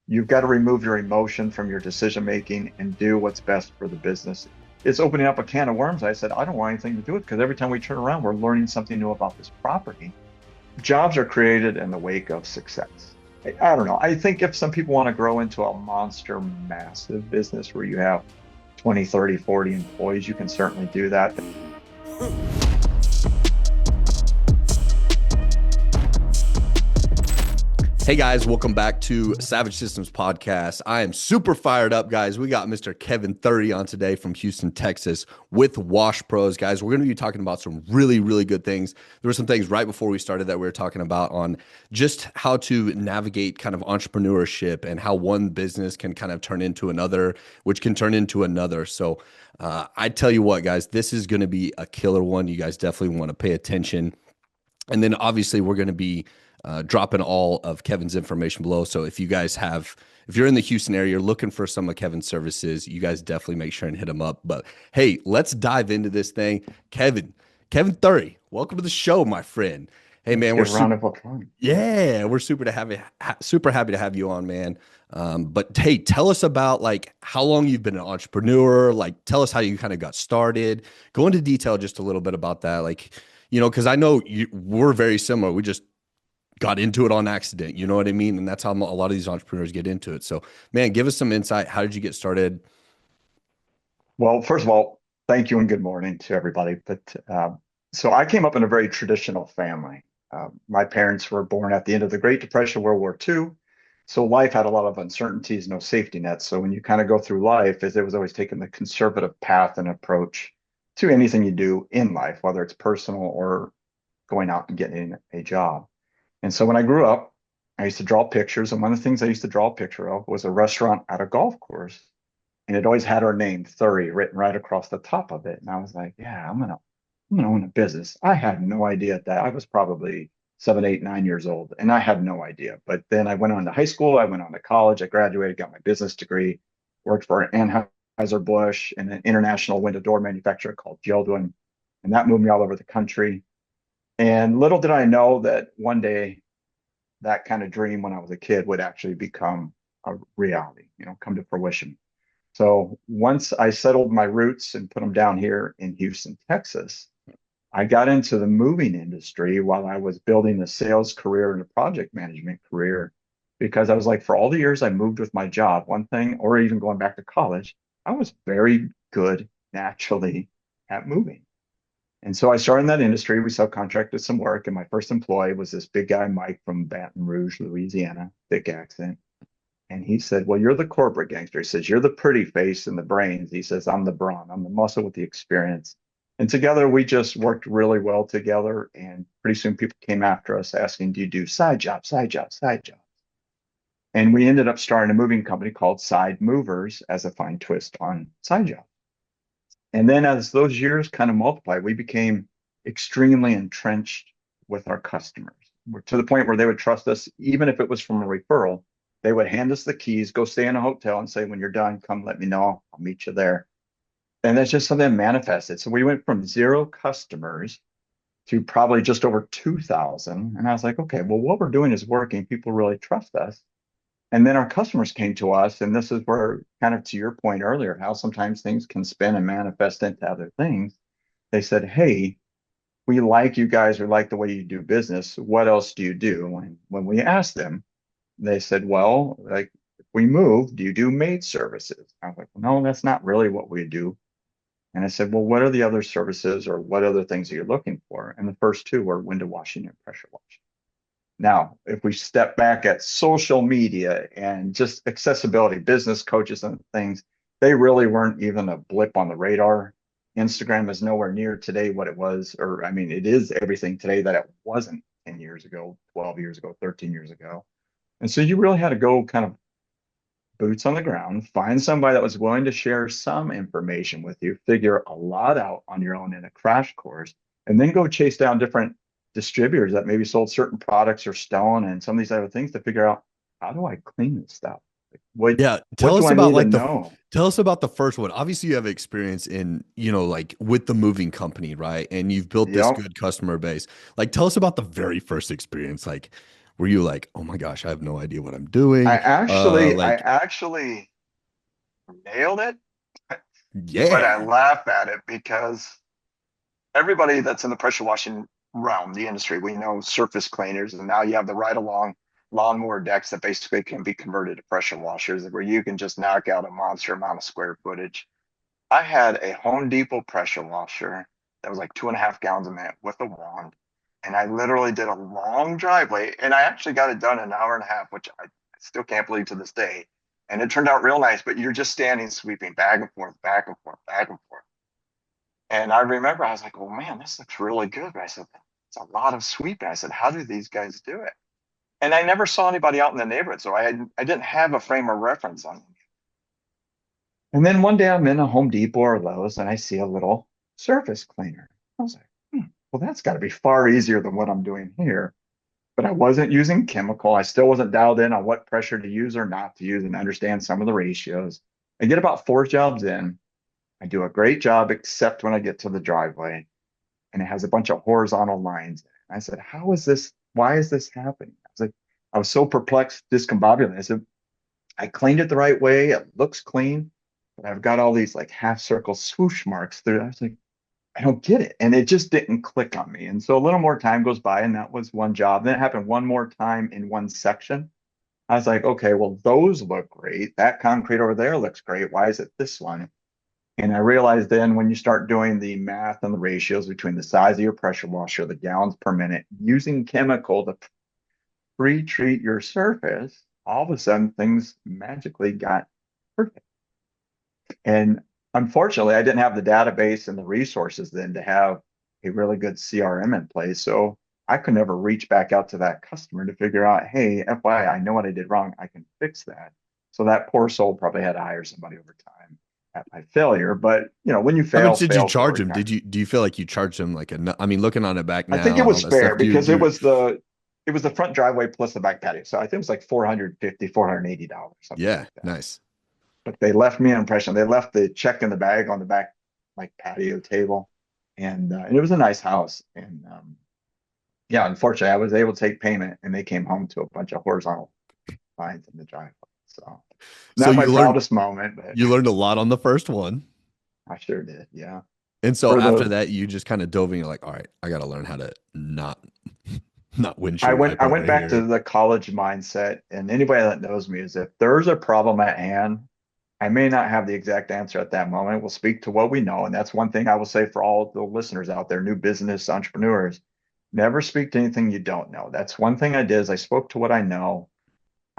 You've got to remove your emotion from your decision making and do what's best for the business. It's opening up a can of worms. I said, I don't want anything to do with it because every time we turn around, we're learning something new about this property. Jobs are created in the wake of success. I don't know. I think if some people want to grow into a monster, massive business where you have 20, 30, 40 employees, you can certainly do that. Hey guys, welcome back to Savage Systems Podcast. I am super fired up, guys. We got Mr. Kevin 30 on today from Houston, Texas with WashPros. Guys, we're going to be talking about some really, really good things. There were some things right before we started that we were talking about on just how to navigate kind of entrepreneurship and how one business can kind of turn into another, which can turn into another. So I tell you what, guys, this is going to be a killer one. You guys definitely want to pay attention. And then obviously we're going to be dropping all of Kevin's information below. So if you guys if you're in the Houston area, you're looking for some of Kevin's services, you guys definitely make sure and hit him up. But hey, let's dive into this thing. Kevin 30, welcome to the show, my friend. Hey Let's man, give a round of applause. we're super happy to have you on, man. But hey, tell us about like how long you've been an entrepreneur. Like, tell us how you kind of got started. Go into detail just a little bit about that. Like, because I know we're very similar. We just got into it on accident. You know what I mean? And that's how a lot of these entrepreneurs get into it. So, man, give us some insight. How did you get started? Well, first of all, thank you and good morning to everybody. So I came up in a very traditional family. My parents were born at the end of the Great Depression, World War II. So life had a lot of uncertainties, no safety nets. So when you kind of go through life, it was always taking the conservative path and approach to anything you do in life, whether it's personal or going out and getting a job. And so when I grew up, I used to draw pictures. And one of the things I used to draw a picture of was a restaurant at a golf course. And it always had our name, Thury, written right across the top of it. And I was like, yeah, I'm gonna own a business. I had no idea that I was probably 7, 8, 9 years old. And I had no idea. But then I went on to high school, I went on to college, I graduated, got my business degree, worked for Anheuser-Busch and an international window door manufacturer called Jeld-Wen. And that moved me all over the country. And little did I know that one day that kind of dream when I was a kid would actually become a reality, come to fruition. So once I settled my roots and put them down here in Houston, Texas, I got into the moving industry while I was building a sales career and a project management career because I was like, for all the years I moved with my job, one thing, or even going back to college, I was very good naturally at moving. And so I started in that industry. We subcontracted some work, and my first employee was this big guy, Mike from Baton Rouge, Louisiana, thick accent. And he said, well, you're the corporate gangster. He says, you're the pretty face and the brains. He says, I'm the brawn, I'm the muscle with the experience. And together we just worked really well together. And pretty soon people came after us asking, do you do side jobs, side jobs, side jobs? And we ended up starting a moving company called Side Movers as a fine twist on side jobs. And then as those years kind of multiplied, we became extremely entrenched with our customers. We're to the point where they would trust us, even if it was from a referral. They would hand us the keys, go stay in a hotel and say, when you're done, come let me know. I'll meet you there. And that's just something that manifested. So we went from 0 customers to probably just over 2,000. And I was like, okay, well, what we're doing is working. People really trust us. And then our customers came to us, and this is where, kind of to your point earlier, how sometimes things can spin and manifest into other things. They said, hey, we like you guys, we like the way you do business. What else do you do? And when we asked them, they said, well, like if we move, do you do maid services? I was like, well, no, that's not really what we do. And I said, well, what are the other services or what other things are you looking for? And the first two were window washing and pressure washing. Now, if we step back at social media and just accessibility, business coaches and things, they really weren't even a blip on the radar. Instagram is nowhere near today what it was, or I mean, it is everything today that it wasn't 10 years ago, 12 years ago, 13 years ago. And so you really had to go kind of boots on the ground, find somebody that was willing to share some information with you, figure a lot out on your own in a crash course, and then go chase down different distributors that maybe sold certain products or stone and some of these other things to figure out, how do I clean this stuff? What Yeah, what tell do us I about need to like know? tell us about the first one. Obviously, you have experience in, like with the moving company, right? And you've built this Yep. good customer base. Like, tell us about the very first experience. Like, Were you like, oh my gosh, I have no idea what I'm I doing? actually, I Like, actually nailed it, but I yeah. laugh at it because everybody that's in the pressure washing realm, the industry, we know surface cleaners, and now you have the ride along lawnmower decks that basically can be converted to pressure washers where you can just knock out a monster amount of square footage. I had a Home Depot pressure washer that was like 2.5 gallons a minute with a wand. And I literally did a long driveway and I actually got it done in an hour and a half, which I still can't believe to this day. And it turned out real nice, but you're just standing sweeping back and forth, back and forth, back and forth. And I remember I was like, oh man, this looks really good. But I said, it's a lot of sweeping. I said, how do these guys do it? And I never saw anybody out in the neighborhood. So I didn't have a frame of reference on them. And then one day I'm in a Home Depot or Lowe's and I see a little surface cleaner. I was like, well, that's got to be far easier than what I'm doing here. But I wasn't using chemical. I still wasn't dialed in on what pressure to use or not to use and understand some of the ratios. I get about 4 jobs in. I do a great job, except when I get to the driveway and it has a bunch of horizontal lines. I said, how is this? Why is this happening? I was like, I was so perplexed, discombobulated. I said, I cleaned it the right way. It looks clean, but I've got all these like half circle swoosh marks through. I was like, I don't get it. And it just didn't click on me. And so a little more time goes by, and that was one job. Then it happened one more time in one section. I was like, okay, well, those look great. That concrete over there looks great. Why is it this one? And I realized then when you start doing the math and the ratios between the size of your pressure washer, the gallons per minute, using chemical to pre-treat your surface, all of a sudden things magically got perfect. And unfortunately, I didn't have the database and the resources then to have a really good CRM in place. So I could never reach back out to that customer to figure out, hey, FYI, I know what I did wrong. I can fix that. So that poor soul probably had to hire somebody over time at my failure. But when you How much fail, did you fail charge forward him? kind of. Do you feel like you charged him like a, I mean, looking on it back I think now it and all was that stuff, fair because do you, it was the front driveway plus the back patio. So I think it was like 450, $480, something yeah, like that. nice. But they left me an impression. They left the check in the bag on the back like patio table, and it was a nice house. And yeah, unfortunately, I was able to take payment, and they came home to a bunch of horizontal lines in the driveway. So So not my proudest moment, but you learned a lot on the first one. I sure did. Yeah. And so For after the that, you just kind of dove in. You're like, all right, I got to learn how to not, not I windshield went wiper I went over back to here. the college mindset, and anybody that knows me is if there's a problem at hand, I may not have the exact answer at that moment. We'll speak to what we know. And that's one thing I will say for all the listeners out there, new business entrepreneurs, never speak to anything you don't know. That's one thing I did is I spoke to what I know.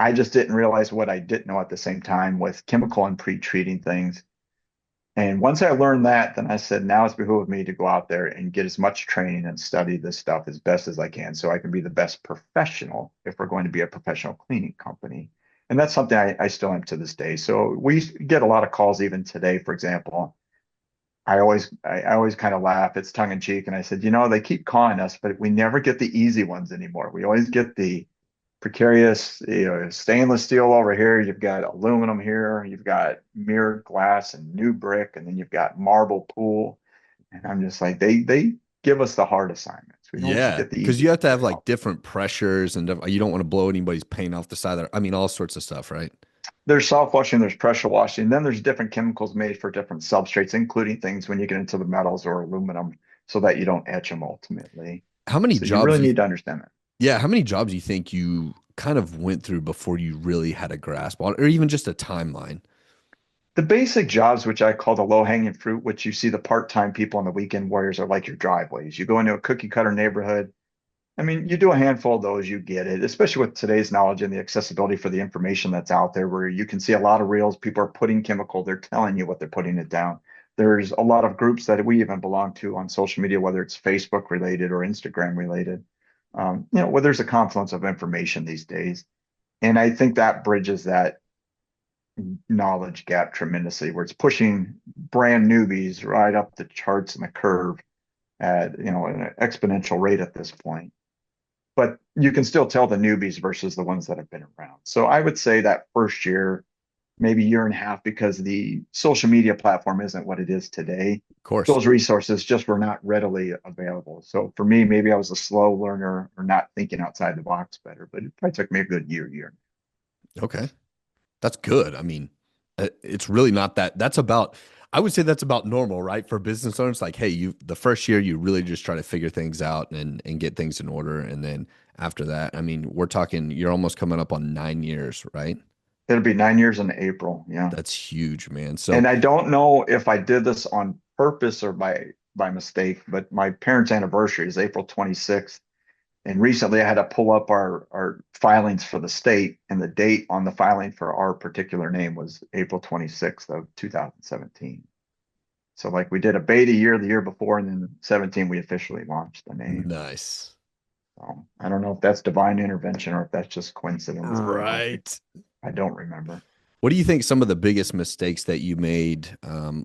I just didn't realize what I didn't know at the same time with chemical and pre-treating things. And once I learned that, then I said, now it's behoove me to go out there and get as much training and study this stuff as best as I can so I can be the best professional if we're going to be a professional cleaning company. And that's something I still am to this day. So we get a lot of calls even today, for example. I always kind of laugh. It's tongue in cheek. And I said, they keep calling us, but we never get the easy ones anymore. We always get the precarious, stainless steel over here. You've got aluminum here. You've got mirrored glass and new brick, and then you've got marble pool. And I'm just like, they give us the hard assignments. We don't Yeah, get the because easy you have ones to have very like often. different pressures and you don't want to blow anybody's paint off the side of their, I mean, all sorts of stuff, right? There's soft washing, there's pressure washing, then there's different chemicals made for different substrates, including things when you get into the metals or aluminum, so that you don't etch them ultimately. How many So you jobs really you, need to understand that. yeah, how many jobs do you think you kind of went through before you really had a grasp on, or even just a timeline? The basic jobs, which I call the low-hanging fruit, which you see the part-time people and the weekend warriors are like your driveways. You go into a cookie cutter neighborhood. I mean, you do a handful of those, you get it, especially with today's knowledge and the accessibility for the information that's out there, where you can see a lot of reels. People are putting chemical, they're telling you what they're putting it down. There's a lot of groups that we even belong to on social media, whether it's Facebook related or Instagram related, where there's a confluence of information these days. And I think that bridges that knowledge gap tremendously, where it's pushing brand newbies right up the charts and the curve at an exponential rate at this point. But you can still tell the newbies versus the ones that have been around. So I would say that first year, maybe year and a half because the social media platform isn't what it is today. Of course. Those resources just were not readily available. So for me, maybe I was a slow learner or not thinking outside the box better, but it probably took me a good year. Okay. That's good. I mean, it's really not that. That's about, I would say that's about normal, right? For business owners, like, hey, the first year you really just try to figure things out and get things in order. And then after that, I mean, we're talking, you're almost coming up on 9 years, right? It'll be 9 years in April. Yeah. That's huge, man. So And I don't know if I did this on purpose or by mistake, but my parents' anniversary is April 26th. And recently I had to pull up our filings for the state, and the date on the filing for our particular name was April 26th of 2017. So like we did a beta year the year before, and then 17 we officially launched the name. nice. So I don't know if that's divine intervention or if that's just coincidence, but Right. I don't remember. What do you think some of the biggest mistakes that you made,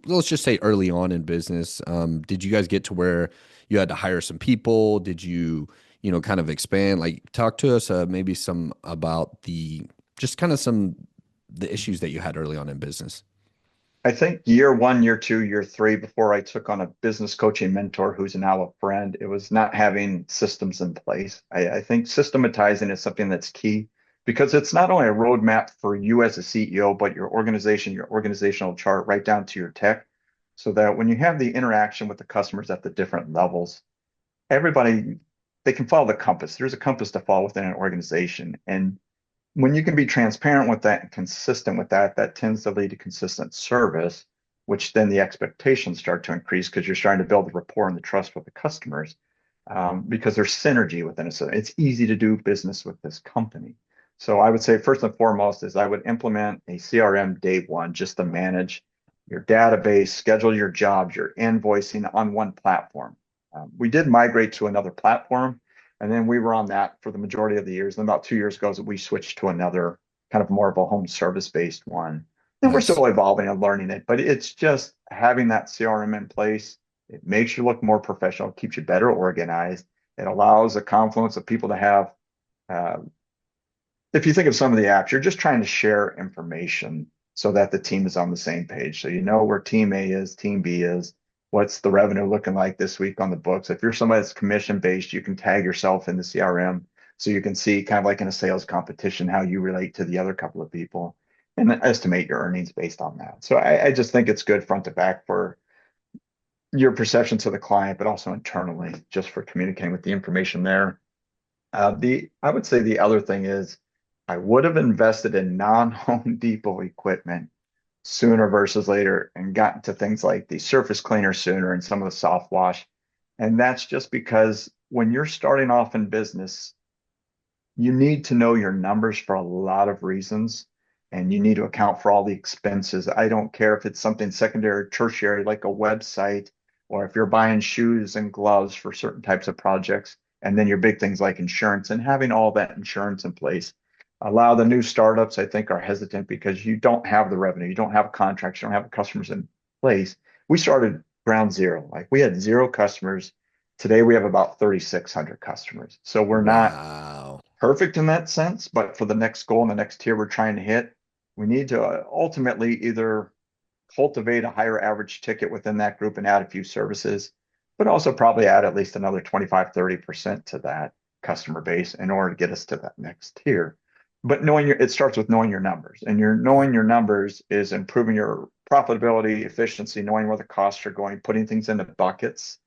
let's just say early on in business? Did you guys get to where you had to hire some people? Did you, kind of expand? Like, talk to us maybe some about just kind of the issues that you had early on in business. I think year one, year two, year three, before I took on a business coaching mentor who's now a friend, it was not having systems in place. I think systematizing is something that's key because it's not only a roadmap for you as a CEO, but your organization, your organizational chart, right down to your tech, so that when you have the interaction with the customers at the different levels, everybody, they can follow the compass. There's a compass to follow within an organization. And when you can be transparent with that and consistent with that, that tends to lead to consistent service, which then the expectations start to increase because you're starting to build the rapport and the trust with the customers, because there's synergy within it. So it's easy to do business with this company. So I would say first and foremost is I would implement a CRM day one just to manage your database, schedule your jobs, your invoicing on one platform. We did migrate to another platform, and then we were on that for the majority of the years. And about 2 years ago, we switched to another kind of more of a home service based one. And we're Nice. still evolving and learning it, but it's just having that CRM in place. It makes you look more professional, keeps you better organized. It allows a confluence of people to have, uh, if you think of some of the apps, you're just trying to share information so that the team is on the same page. So you know where team A is, team B is, what's the revenue looking like this week on the books. If you're somebody that's commission based, you can tag yourself in the CRM so you can see kind of like in a sales competition how you relate to the other couple of people and then estimate your earnings based on that. So I just think it's good front to back for your perception to the client, but also internally just for communicating with the information there. The I would say the other thing is I would have invested in non-Home Depot equipment sooner versus later and gotten to things like the surface cleaner sooner and some of the soft wash. And that's just because when you're starting off in business, you need to know your numbers for a lot of reasons, and you need to account for all the expenses. I don't care if it's something secondary or tertiary like a website, or if you're buying shoes and gloves for certain types of projects, and then your big things like insurance, and having all that insurance in place. A lot of the new startups I think are hesitant because you don't have the revenue, you don't have contracts, you don't have customers in place. We started ground zero, like we had zero customers. Today we have about 3,600 customers, so we're not Wow. perfect in that sense, but for the next goal and the next tier we're trying to hit, we need to ultimately either cultivate a higher average ticket within that group and add a few services, but also probably add at least another 25-30% to that customer base in order to get us to that next tier. But it starts with knowing your numbers, and your knowing your numbers is improving your profitability, efficiency, knowing where the costs are going, putting things into buckets,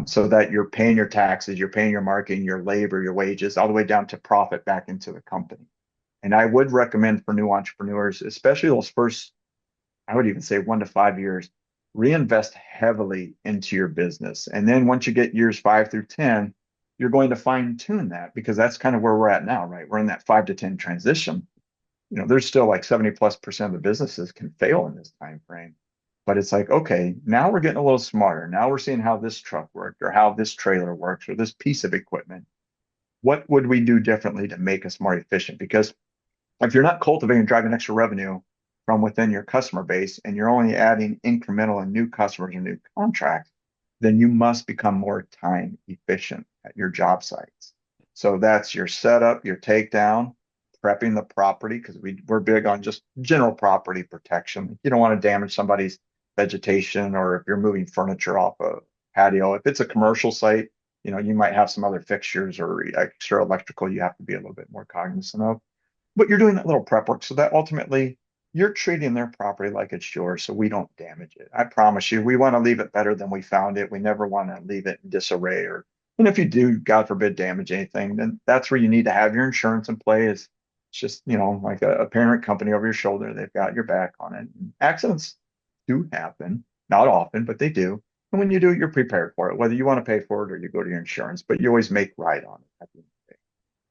so that you're paying your taxes, you're paying your marketing, your labor, your wages, all the way down to profit back into the company. And I would recommend for new entrepreneurs, especially those first, I would even say 1 to 5 years, reinvest heavily into your business. And then once you get years 5 through 10, you're going to fine tune that because that's kind of where we're at now, right? We're in that 5 to 10 transition. There's still like 70+% of the businesses can fail in this time frame. But it's like, okay, now we're getting a little smarter. Now we're seeing how this truck worked or how this trailer works or this piece of equipment. What would we do differently to make us more efficient? Because if you're not cultivating and driving extra revenue from within your customer base and you're only adding incremental and new customers or new contracts, then you must become more time efficient at your job sites. So that's your setup, your takedown, prepping the property because we're big on just general property protection. You don't want to damage somebody's vegetation, or if you're moving furniture off a patio. If it's a commercial site, you might have some other fixtures or extra electrical you have to be a little bit more cognizant of. But you're doing that little prep work so that ultimately you're treating their property like it's yours so we don't damage it. I promise you, we want to leave it better than we found it. We never want to leave it in disarray and if you do, God forbid, damage anything, then that's where you need to have your insurance in play. It's just, like a parent company over your shoulder. They've got your back on it. Accidents do happen, not often, but they do. And when you do it, you're prepared for it, whether you want to pay for it or you go to your insurance, but you always make right on it at the end of the day.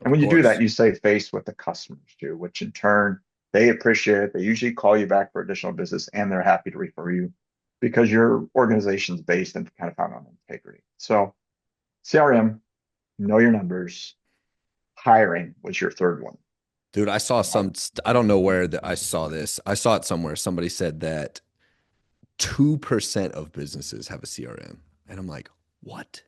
And Of when you do course. that, you save face with the customers too, which in turn, they appreciate it. They usually call you back for additional business and they're happy to refer you because your organization's based and kind of found on integrity. So CRM, know your numbers. Hiring was your third one. Dude, I saw I don't know where that I saw this. I saw it somewhere. Somebody said that 2% of businesses have a CRM. And I'm like, what?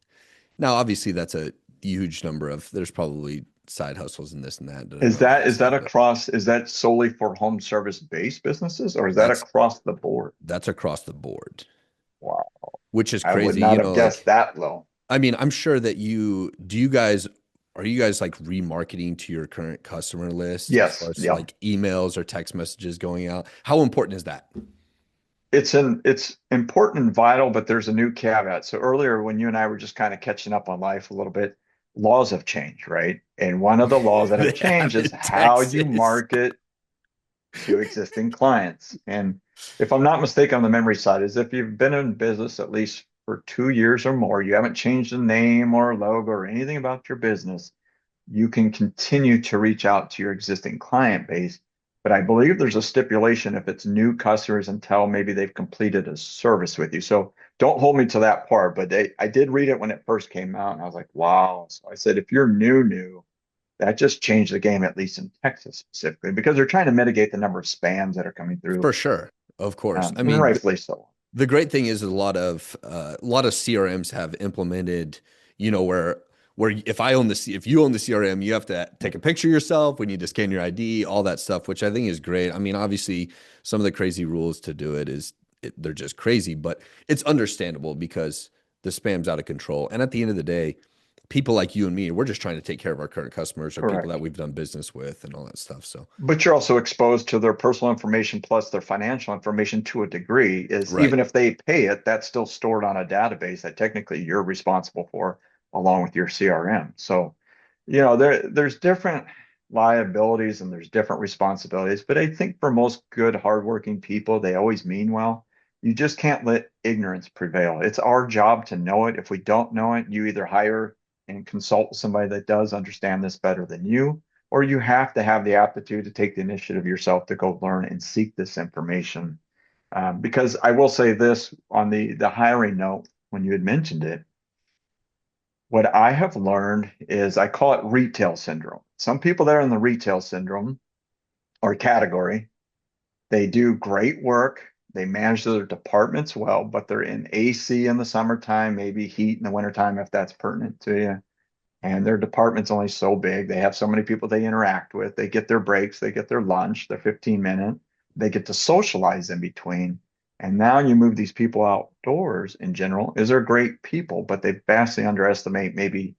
Now, obviously, that's a huge number there's probably side hustles and this and that. Is All that that is that stuff, but across, is that solely for home service based businesses or is that that's across the board? that's across the board, Wow. which is I would crazy. not have guessed Like, that low. I mean, I'm sure that you guys, are you guys like remarketing to your current customer list as far Yes. as Yeah. like emails or text messages going out? How important is that? It's important and vital, but there's a new caveat. So earlier when you and I were just kind of catching up on life a little bit, laws have changed, right? And one of the laws that have They changed have is in how you Texas. market to existing clients. And if I'm not mistaken on the memory side, is if you've been in business at least for 2 years or more, you haven't changed the name or logo or anything about your business, you can continue to reach out to your existing client base. But I believe there's a stipulation if it's new customers until maybe they've completed a service with you. So don't hold me to that part, but I did read it when it first came out and I was like, wow. So I said, if you're new, that just changed the game, at least in Texas specifically, because they're trying to mitigate the number of spams that are coming through, For sure. Of course. I and mean, rightfully so. the great thing is a lot of CRMs have implemented, where if you own the CRM, you have to take a picture of yourself. We need to scan your ID, all that stuff, which I think is great. I mean, obviously, some of the crazy rules to do they're just crazy, but it's understandable because the spam's out of control. And at the end of the day, people like you and me, we're just trying to take care of our current customers or people that Correct. we've done business with and all that stuff. So, But you're also exposed to their personal information plus their financial information to a degree, is right. even if they pay it, that's still stored on a database that technically you're responsible for along with your CRM. So, there's different liabilities and there's different responsibilities, but I think for most good, hardworking people, they always mean well. You just can't let ignorance prevail. It's our job to know it. If we don't know it, you either hire and consult with somebody that does understand this better than you, or you have to have the aptitude to take the initiative yourself to go learn and seek this information. Because I will say this on the hiring note, when you had mentioned it, what I have learned is I call it retail syndrome. Some people that are in the retail syndrome or category, they do great work. They manage their departments well, but they're in AC in the summertime, maybe heat in the wintertime, if that's pertinent to you, and their department's only so big. They have so many people they interact with. They get their breaks, they get their lunch, their 15-minute. They get to socialize in between. And now you move these people outdoors in general, is they're great people, but they vastly underestimate maybe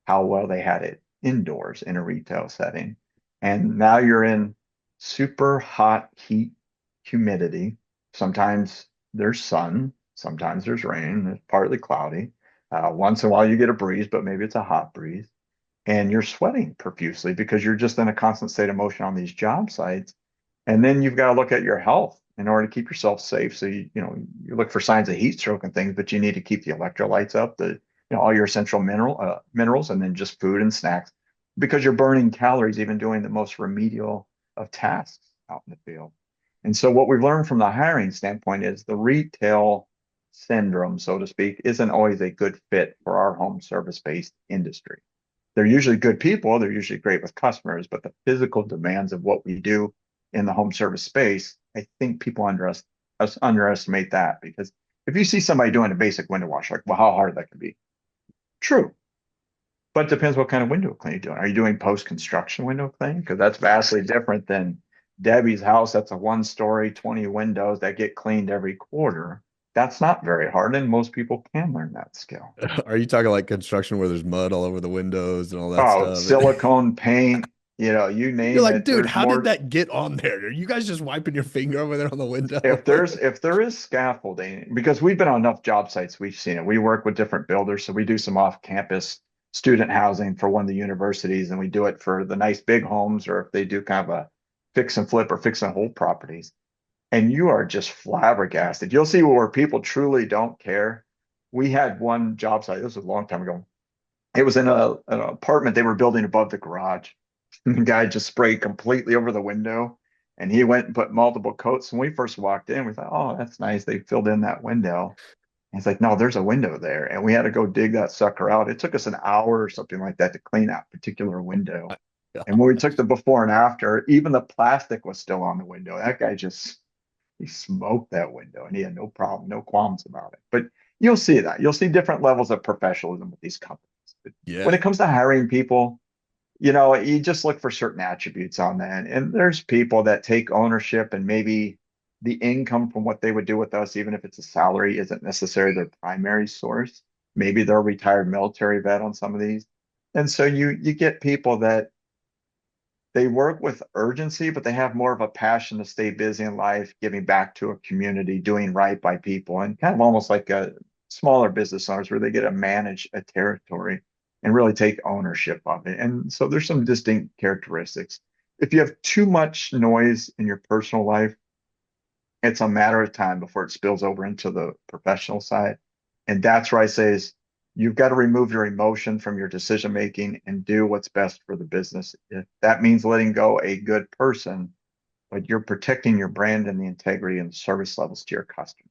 how well they had it indoors in a retail setting. And now you're in super hot heat, humidity. Sometimes there's sun, sometimes there's rain, it's partly cloudy. Once in a while you get a breeze, but maybe it's a hot breeze. And you're sweating profusely because you're just in a constant state of motion on these job sites. And then you've got to look at your health in order to keep yourself safe. So you look for signs of heat stroke and things, but you need to keep the electrolytes up, all your essential minerals, and then just food and snacks because you're burning calories even doing the most remedial of tasks out in the field. And so what we've learned from the hiring standpoint is the retail syndrome, so to speak, isn't always a good fit for our home service based industry. They're usually good people, they're usually great with customers, but the physical demands of what we do in the home service space, I think people underestimate that, because if you see somebody doing a basic window wash, like, well, how hard that can be. True. But it depends what kind of window cleaning you're doing. Are you doing post-construction window cleaning? Because that's vastly different than Debbie's house. That's a one-story, 20 windows that get cleaned every quarter. That's not very hard, and most people can learn that skill. Are you talking like construction where there's mud all over the windows and all that Oh, stuff? silicone paint, you You're name like, it. dude, There's how did more. that get on there? Are you guys just wiping your finger over there on the window? If there is scaffolding, because we've been on enough job sites, we've seen it. We work with different builders, so we do some off-campus student housing for one of the universities, and we do it for the nice big homes, or if they do kind of a fix and flip or fix and hold properties. And you are just flabbergasted. You'll see where people truly don't care. We had one job site, this was a long time ago. It was in an apartment they were building above the garage. The guy just sprayed completely over the window, and he went and put multiple coats. When we first walked in, we thought, oh, that's nice. They filled in that window. And it's like, no, there's a window there. And we had to go dig that sucker out. It took us an hour or something like that to clean that particular window. And when we took the before and after, even the plastic was still on the window. That guy just, he smoked that window and he had no problem, no qualms about it. But you'll see that. You'll see different levels of professionalism with these companies. But when Yeah. it comes to hiring people, you just look for certain attributes on that. And there's people that take ownership and maybe the income from what they would do with us, even if it's a salary, isn't necessarily their primary source. Maybe they're a retired military vet on some of these. And so you get people that they work with urgency, but they have more of a passion to stay busy in life, giving back to a community, doing right by people, and kind of almost like a smaller business owners where they get to manage a territory and really take ownership of it. And so there's some distinct characteristics. If you have too much noise in your personal life, it's a matter of time before it spills over into the professional side. And that's where I say is you've got to remove your emotion from your decision making and do what's best for the business. If that means letting go a good person, but you're protecting your brand and the integrity and the service levels to your customer.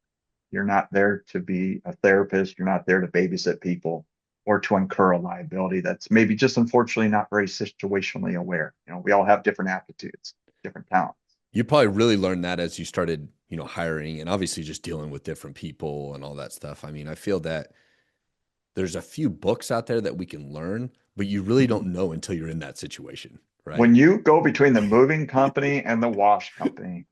You're not there to be a therapist. You're not there to babysit people or to incur a liability that's maybe just unfortunately not very situationally aware. We all have different aptitudes, different talents. You probably really learned that as you started, hiring and obviously just dealing with different people and all that stuff. I mean, I feel that there's a few books out there that we can learn, but you really Mhm. don't know until you're in that situation, right? When you go between the moving company and the wash company,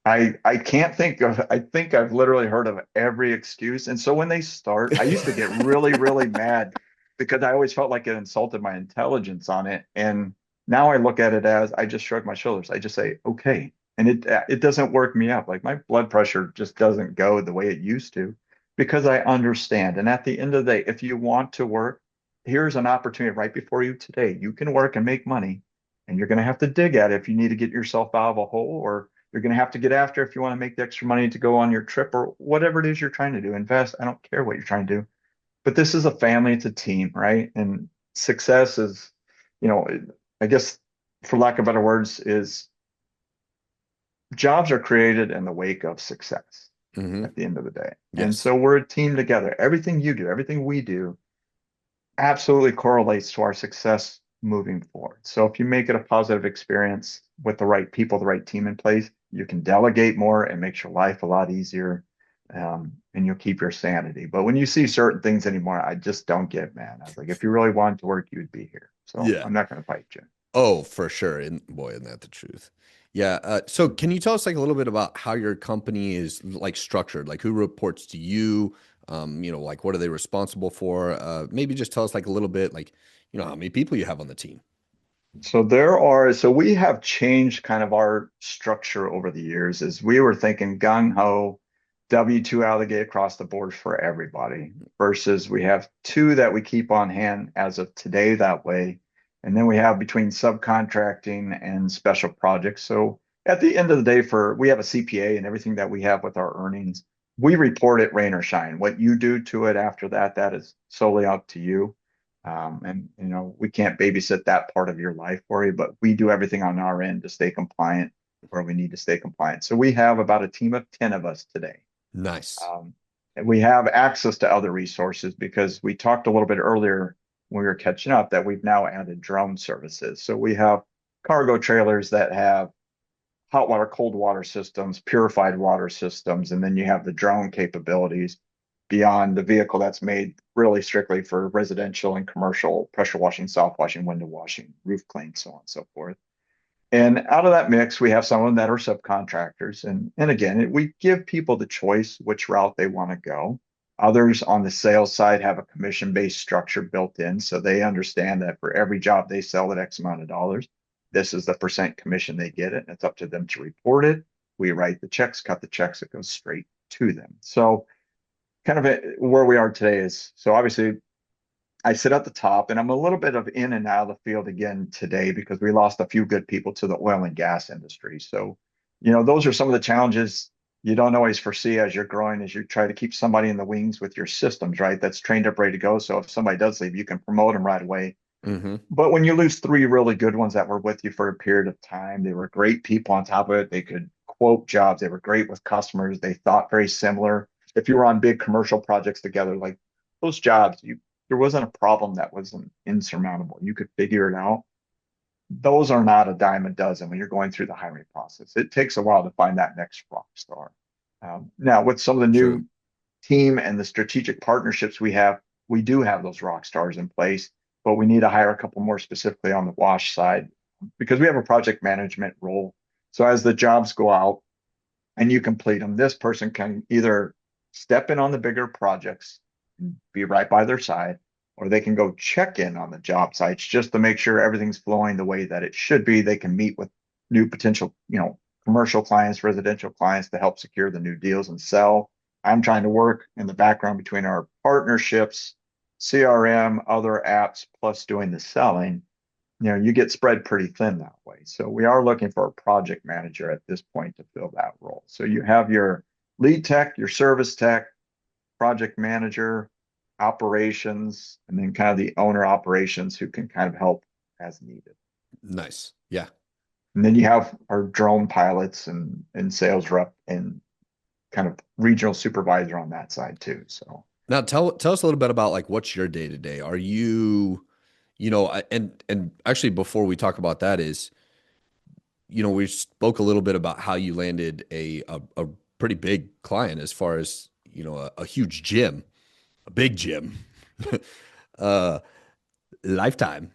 I can't think of I think I've literally heard of every excuse. And so when they start, I used to get really, really mad because I always felt like it insulted my intelligence on it. And now I look at it as I just shrug my shoulders. I just say, okay. And it doesn't work me up. Like my blood pressure just doesn't go the way it used to because I understand. And at the end of the day, if you want to work, here's an opportunity right before you today. You can work and make money, and you're going to have to dig at it if you need to get yourself out of a hole, or you're going to have to get after if you want to make the extra money to go on your trip or whatever it is you're trying to do. Invest. I don't care what you're trying to do, but this is a family, it's a team, right? And success is, you know, I guess for lack of better words, is jobs are created in the wake of success Hmm. at the end of the day. And Yes. so we're a team together. Everything you do, everything we do absolutely correlates to our success moving forward. So if you make it a positive experience with the right people, the right team in place, you can delegate more and makes your life a lot easier. And you'll keep your sanity. But when you see certain things anymore, I just don't get mad. I was like, if you really wanted to work, you'd be here. So Yeah. I'm not going to fight you. Oh, for sure. And boy, isn't that the truth? Yeah. So can you tell us like a little bit about how your company is like structured? Like who reports to you? Like what are they responsible for? Maybe just tell us like a little bit, like, how many people you have on the team. So we have changed kind of our structure over the years as we were thinking gung ho W-2 alligator across the board for everybody versus we have two that we keep on hand as of today that way. And then we have between subcontracting and special projects. So at the end of the day, we have a CPA and everything that we have with our earnings, we report it rain or shine. What you do to it after that, that is solely up to you. And we can't babysit that part of your life for you, but we do everything on our end to stay compliant where we need to stay compliant. So we have about a team of 10 of us today. Nice. And we have access to other resources because we talked a little bit earlier when we were catching up that we've now added drone services. So we have cargo trailers that have hot water, cold water systems, purified water systems, and then you have the drone capabilities beyond the vehicle that's made really strictly for residential and commercial pressure washing, soft washing, window washing, roof clean, so on and so forth. And out of that mix, we have some of them that are subcontractors. And again, we give people the choice which route they want to go. Others on the sales side have a commission-based structure built in, so they understand that for every job they sell at X amount of dollars, this is the percent commission they get it. And it's up to them to report it. We write the checks, cut the checks, it goes straight to them. So kind of where we are today is, so obviously I sit at the top, and I'm a little bit of in and out of the field again today because we lost a few good people to the oil and gas industry. So, those are some of the challenges you don't always foresee as you're growing, as you try to keep somebody in the wings with your systems, right? That's trained up, ready to go. So if somebody does leave, you can promote them right away. Mm-hmm. But when you lose three really good ones that were with you for a period of time, they were great people on top of it. They could quote jobs. They were great with customers. They thought very similar. If you were on big commercial projects together, like those jobs, there wasn't a problem that wasn't insurmountable. You could figure it out. Those are not a dime a dozen when you're going through the hiring process. It takes a while to find that next rock star. Now, with some of the True. new team and the strategic partnerships we do have those rock stars in place, but we need to hire a couple more specifically on the wash side because we have a project management role. So as the jobs go out and you complete them, this person can either step in on the bigger projects, be right by their side, or they can go check in on the job sites just to make sure everything's flowing the way that it should be. They can meet with new potential, commercial clients, residential clients to help secure the new deals and sell. I'm trying to work in the background between our partnerships, CRM, other apps, plus doing the selling. You get spread pretty thin that way. So we are looking for a project manager at this point to fill that role. So you have your lead tech, your service tech, project manager, operations, and then kind of the owner operations who can kind of help as needed. Nice. Yeah. And then you have our drone pilots and sales rep and kind of regional supervisor on that side too. So Now tell us a little bit about like what's your day to day. Are you, and actually before we talk about that is, we spoke a little bit about how you landed a pretty big client as far as, a huge gym, a big gym, uh, lifetime.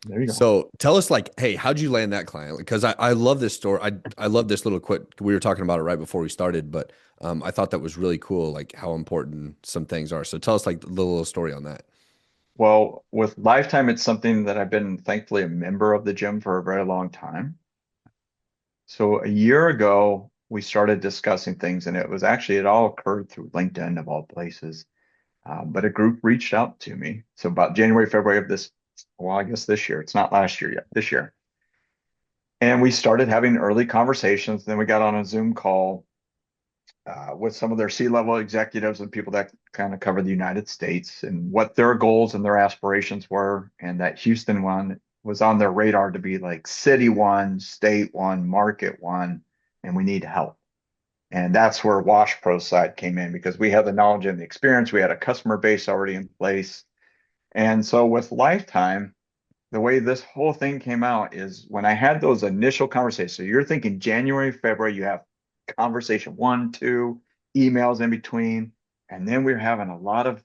there you go. So tell us like, hey, how'd you land that client? Because I love this story. I love this little quick. We were talking about it right before we started, but I thought that was really cool, like how important some things are. So tell us like the little story on that. Well, with Lifetime, it's something that I've been thankfully a member of the gym for a very long time. So a year ago, we started discussing things, and it all occurred through LinkedIn of all places. But a group reached out to me. So about January, February of I guess this year. It's not last year yet, this year. And we started having early conversations. Then we got on a Zoom call with some of their C-level executives and people that kind of cover the United States and what their goals and their aspirations were. And that Houston one was on their radar to be like city one, state one, market one, and we need help. And that's where WashPros side came in because we had the knowledge and the experience. We had a customer base already in place. And so with Lifetime, the way this whole thing came out is when I had those initial conversations. So you're thinking January, February, you have conversation one, two, emails in between. And then we're having a lot of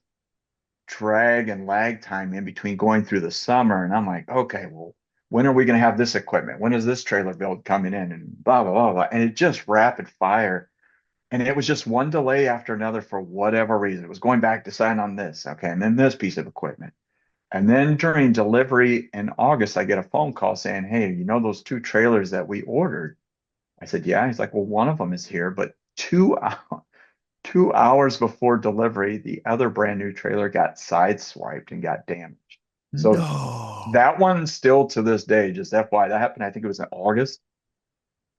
drag and lag time in between going through the summer. And I'm like, okay, well, when are we going to have this equipment? When is this trailer build coming in? And blah, blah, blah, blah. And it just rapid fire. And it was just one delay after another for whatever reason. It was going back to sign on this. Okay. And then this piece of equipment. And then during delivery in August, I get a phone call saying, hey, those two trailers that we ordered? I said, yeah. He's like, well, one of them is here, but 2 hours before delivery, the other brand new trailer got sideswiped and got damaged. So No. that one still to this day, just FYI, that happened, I think it was in August.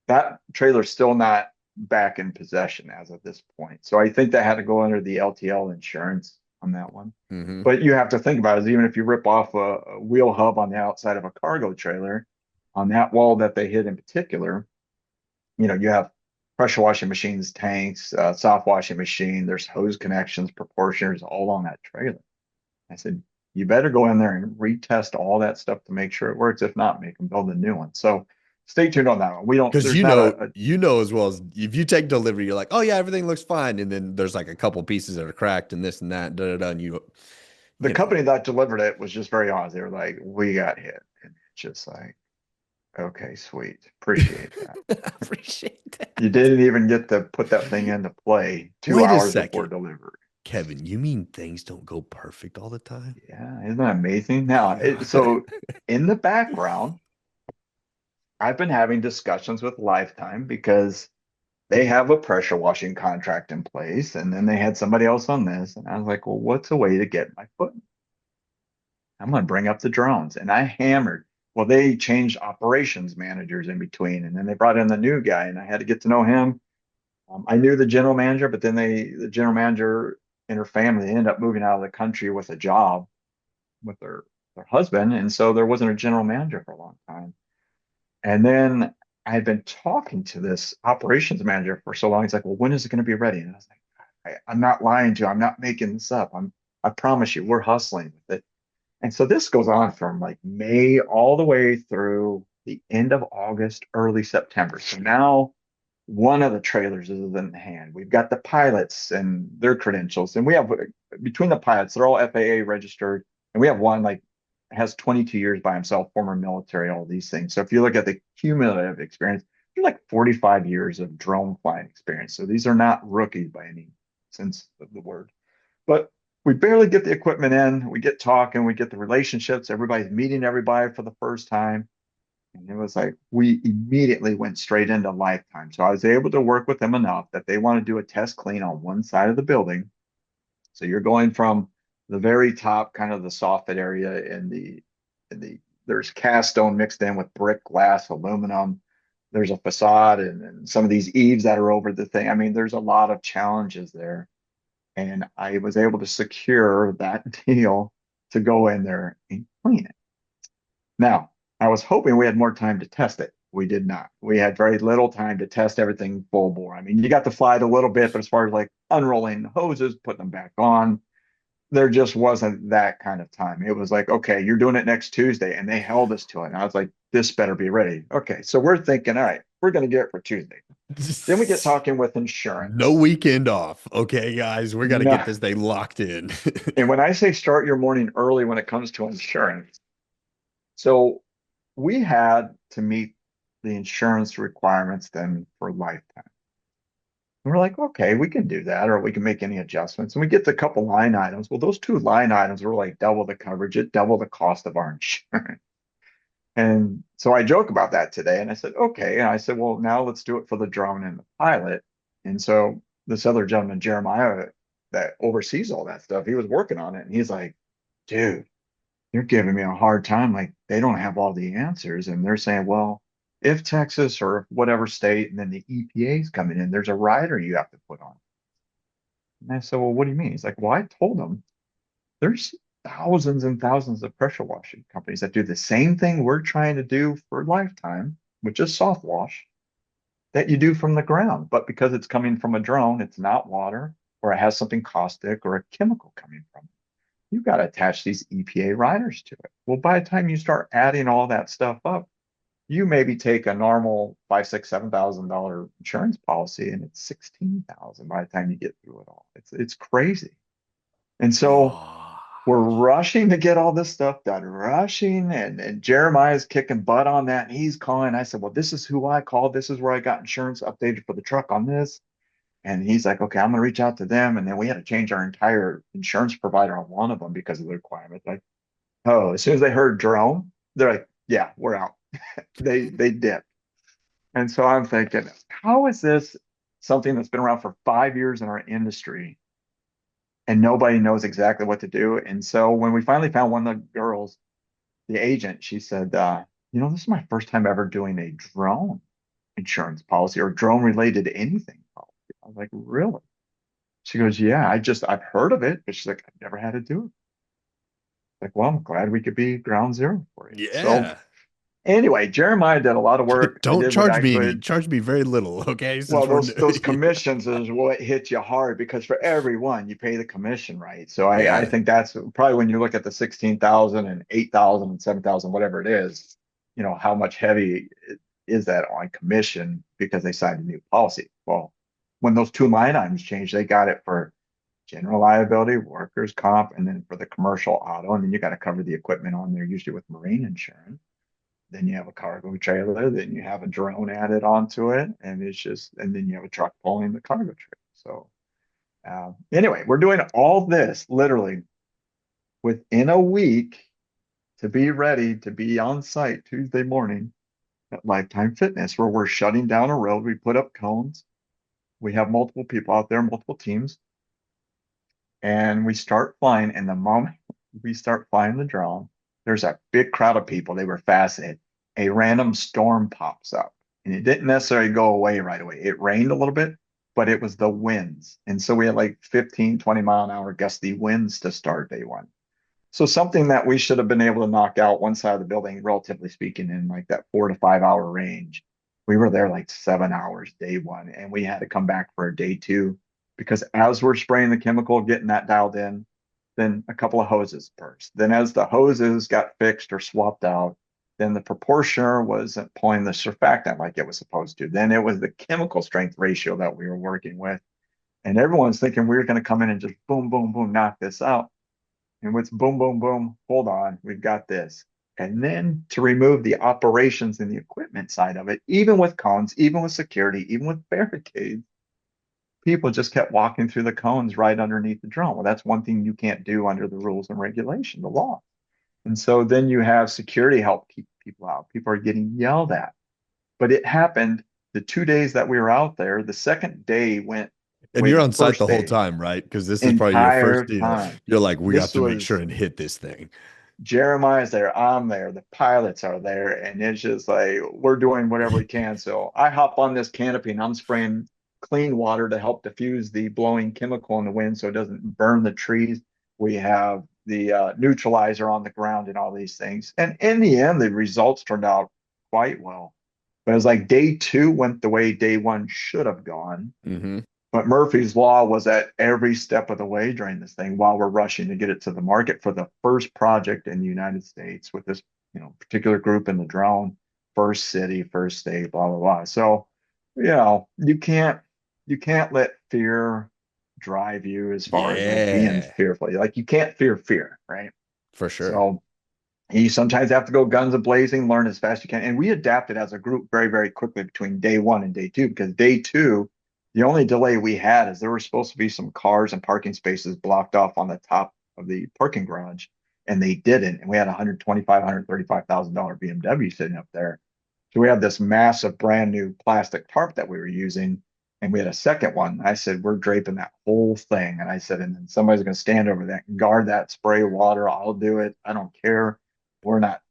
That trailer's still not back in possession as of this point. So I think that had to go under the LTL insurance on that one. Mm-hmm. But you have to think about it, is even if you rip off a wheel hub on the outside of a cargo trailer, on that wall that they hit in particular, you have pressure washing machines, tanks, soft washing machine, there's hose connections, proportioners all on that trailer. I said, you better go in there and retest all that stuff to make sure it works. If not, make them build a new one. So stay tuned on that one. We don't. Because There's not a you know as well as if you take delivery, you're like, oh yeah, everything looks fine, and then there's like a couple pieces that are cracked and this and that, da da da, and the you know, company that delivered it was just very honest. They were like, we got hit, and it's just like, okay, sweet, appreciate that. I appreciate that. You didn't even get to put that thing into play two Wait a hours before second, delivery. Kevin, you mean things don't go perfect all the time? Yeah, isn't that amazing? Now, so in the background, I've been having discussions with Lifetime because they have a pressure washing contract in place, and then they had somebody else on this, and I was like, well, what's a way to get my foot? I'm going to bring up the drones, and I hammered. Well, they changed operations managers in between, and then they brought in the new guy, and I had to get to know him. I knew the general manager, but then the general manager and her family ended up moving out of the country with a job with their husband, and so there wasn't a general manager for a long time. And then I had been talking to this operations manager for so long. He's like, "Well, when is it going to be ready?" And I was like, I'm not lying to you. I'm not making this up. I promise you, we're hustling with it." And so this goes on from like May all the way through the end of August, early September. So now one of the trailers is in hand. We've got the pilots and their credentials, and we have between the pilots, they're all FAA registered, and we have one like has 22 years by himself, former military, all these things. So if you look at the cumulative experience, there's like 45 years of drone flying experience. So these are not rookies by any sense of the word. But we barely get the equipment in. We get talking, we get the relationships. Everybody's meeting everybody for the first time. And it was like we immediately went straight into Lifetime. So I was able to work with them enough that they want to do a test clean on one side of the building. So you're going from the very top, kind of the soffit area in the there's cast stone mixed in with brick, glass, aluminum. There's a facade and some of these eaves that are over the thing. I mean, there's a lot of challenges there. And I was able to secure that deal to go in there and clean it. Now, I was hoping we had more time to test it. We did not. We had very little time to test everything full bore. I mean, you got to fly it a little bit, but as far as like unrolling hoses, putting them back on, there just wasn't that kind of time. It was like, okay, you're doing it next Tuesday, and they held us to it. And I was like, this better be ready. Okay, so we're thinking, all right, we're going to get it for Tuesday. Then we get talking with No insurance. weekend off. Okay, guys, we got to get No, this thing locked in. and when I say start your morning early when it comes to insurance, so we had to meet the insurance requirements then for lifetime. And we're like, okay, we can do that, or we can make any adjustments. And we get the couple line items. Well, those two line items were like double the coverage, at double the cost of our insurance. And so I joke about that today. And I said, okay. And I said, well, now let's do it for the drone and the pilot. And so this other gentleman, Jeremiah, that oversees all that stuff, he was working on it. And he's like, dude, you're giving me a hard time. Like they don't have all the answers. And they're saying, well, if Texas or whatever state, and then the EPA is coming in, there's a rider you have to put on. And I said, well, what do you mean? He's like, well, I told them there's thousands and thousands of pressure washing companies that do the same thing we're trying to do for lifetime, which is soft wash that you do from the ground. But because it's coming from a drone, it's not water or it has something caustic or a chemical coming from it. You've got to attach these EPA riders to it. Well, by the time you start adding all that stuff up, you maybe take a normal five, six, $7,000 insurance policy and it's 16,000 by the time you get through it all. It's crazy. And so we're Gosh. rushing to get all this stuff done, rushing, and Jeremiah's kicking butt on that. And he's calling. I said, well, this is who I called. This is where I got insurance updated for the truck on this. And he's like, okay, I'm gonna reach out to them. And then we had to change our entire insurance provider on one of them because of the requirement. Like, oh, as soon as they heard drone, they're like, yeah, we're out. They dipped. And so I'm thinking, how is this something that's been around for 5 years in our industry and nobody knows exactly what to do? And so when we finally found one of the girls, the agent, she said, this is my first time ever doing a drone insurance policy or drone related to anything policy. I was like, really? She goes, yeah, I've heard of it, but she's like, I've never had to do it. Like, well, I'm glad we could be ground zero for you. So Yeah. anyway, Jeremiah did a lot of work. I Don't did what charge I me any. could. Charge me very little, okay? Well, Since we're those commissions is what hit you hard because for every one you pay the commission, right? So I yeah. think that's probably when you look at the 16,000 and 8,000 and 7,000, whatever it is, how much heavy. is that on commission because they signed a new policy? Well, when those two line items changed, they got it for general liability, workers' comp, and then for the commercial auto. And then you got to cover the equipment on there, usually with marine insurance. Then you have a cargo trailer, then you have a drone added onto it, and it's just, and then you have a truck pulling the cargo trailer. So, anyway, we're doing all this literally within a week to be ready to be on site Tuesday morning at Lifetime Fitness, where we're shutting down a road. We put up cones. We have multiple people out there, multiple teams, and we start flying. And the moment we start flying the drone, there's a big crowd of people. They were fascinated. A random storm pops up, and it didn't necessarily go away right away. It rained a little bit, but it was the winds. And so we had like 15, 20-mile-an-hour gusty winds to start day one. So something that we should have been able to knock out one side of the building, relatively speaking, in like that 4 to 5 hour range. We were there like 7 hours day one, and we had to come back for day two because as we're spraying the chemical, getting that dialed in, then a couple of hoses burst. Then as the hoses got fixed or swapped out, then the proportioner wasn't pulling the surfactant like it was supposed to. Then it was the chemical strength ratio that we were working with. And everyone's thinking we were going to come in and just boom, boom, boom, knock this out. And with boom, boom, boom, hold on, we've got this. And then to remove the operations and the equipment side of it, even with cones, even with security, even with barricades, people just kept walking through the cones right underneath the drone. Well, that's one thing you can't do under the rules and regulation, the law. And so then you have security help keep people out. People are getting yelled at. But it happened the 2 days that we were out there. The second day went the And way you're the on site the first whole day, time, right? Because this is probably your first entire deal. time. You're like, we have This to make sure was and hit this thing. Jeremiah's there, I'm there, the pilots are there, and it's just like we're doing whatever we can. So I hop on this canopy and I'm spraying clean water to help diffuse the blowing chemical in the wind so it doesn't burn the trees. We have the neutralizer on the ground and all these things. And in the end, the results turned out quite well. But it was like day two went the way day one should have gone. Hmm. But Murphy's Law was at every step of the way during this thing while we're rushing to get it to the market for the first project in the United States with this, particular group in the drone, first city, first state, blah, blah, blah. So, you can't let fear drive you as far as like being Yeah, fearful. Like you can't fear fear, right? for sure. So you sometimes have to go guns a blazing, learn as fast as you can. And we adapted as a group very, very quickly between day one and day two, because day two, the only delay we had is there were supposed to be some cars and parking spaces blocked off on the top of the parking garage, and they didn't. And we had a $135,000 BMW sitting up there. So we had this massive brand new plastic tarp that we were using, and we had a second one. I said, we're draping that whole thing. And I said, and then somebody's going to stand over that and guard that spray water. I'll do it. I don't care. We're not,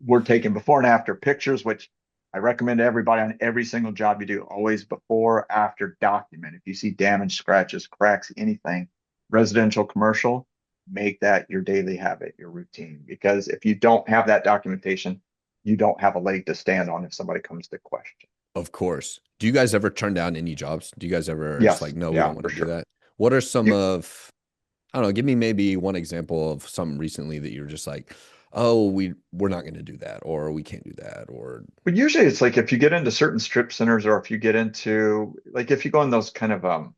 we're taking before and after pictures, which I recommend to everybody on every single job you do, always before, after document. If you see damage, scratches, cracks, anything, residential, commercial, make that your daily habit, your routine. Because if you don't have that documentation, you don't have a leg to stand on if somebody comes to question. Of course. Do you guys ever turn down any jobs? Do you guys ever just like, Yes, no, we don't yeah, want for to do sure. that? What are some You, of, I don't know, give me maybe one example of something recently that you're just like, oh, we're not going to do that, or we can't do that, or but usually it's like if you get into certain strip centers, or if you get into like if you go in those kind of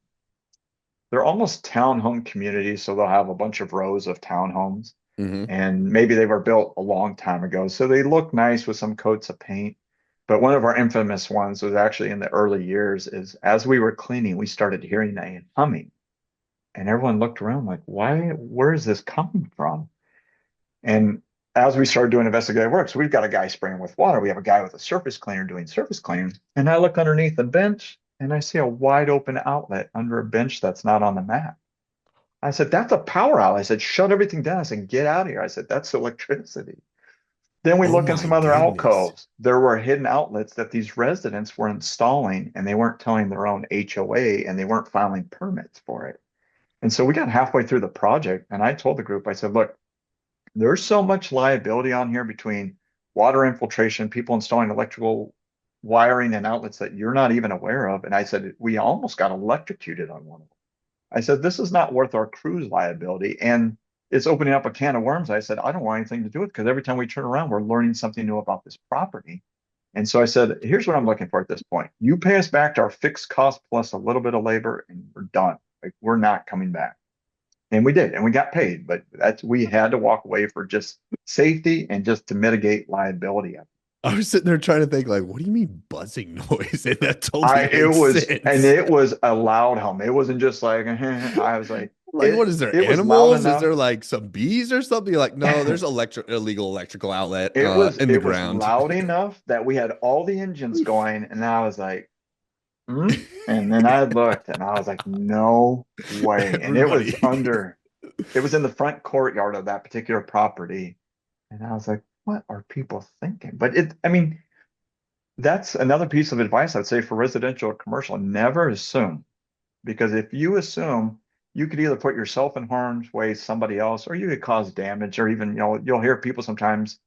they're almost townhome communities, so they'll have a bunch of rows of townhomes, hmm. and maybe they were built a long time ago, so they look nice with some coats of paint. But one of our infamous ones was actually in the early years. Is as we were cleaning, we started hearing a humming, and everyone looked around like, "Why? Where is this coming from?" And as we started doing investigative work, so we've got a guy spraying with water. We have a guy with a surface cleaner doing surface cleaning. And I look underneath the bench and I see a wide open outlet under a bench that's not on the map. I said, that's a power outlet. I said, shut everything down. I said, get out of here. I said, that's electricity. Then we Oh look in my some other goodness. alcoves. There were hidden outlets that these residents were installing, and they weren't telling their own HOA, and they weren't filing permits for it. And so we got halfway through the project, and I told the group, I said, look, there's so much liability on here between water infiltration, people installing electrical wiring and outlets that you're not even aware of. And I said, we almost got electrocuted on one of them. I said, this is not worth our crew's liability. And it's opening up a can of worms. I said, I don't want anything to do with it because every time we turn around, we're learning something new about this property. And so I said, here's what I'm looking for at this point. You pay us back to our fixed cost plus a little bit of labor, and we're done. Like we're not coming back. And we did, and we got paid, but we had to walk away for just safety and just to mitigate liability. I was sitting there trying to think, like, what do you mean buzzing noise? And that totally I it makes was and sense. it was a loud hum. It wasn't just like I was like Like, what is there? it was loud Animals? Is enough. there like some bees or something? You're like, no, there's illegal electrical outlet in the It was ground. loud enough that we had all the engines going, and I was like, hmm? And then I looked and I was like, no way. And Everybody. it was in the front courtyard of that particular property. And I was like, what are people thinking? But I mean, that's another piece of advice I'd say for residential or commercial. Never assume, because if you assume, you could either put yourself in harm's way, somebody else, or you could cause damage, or even, you'll hear people sometimes,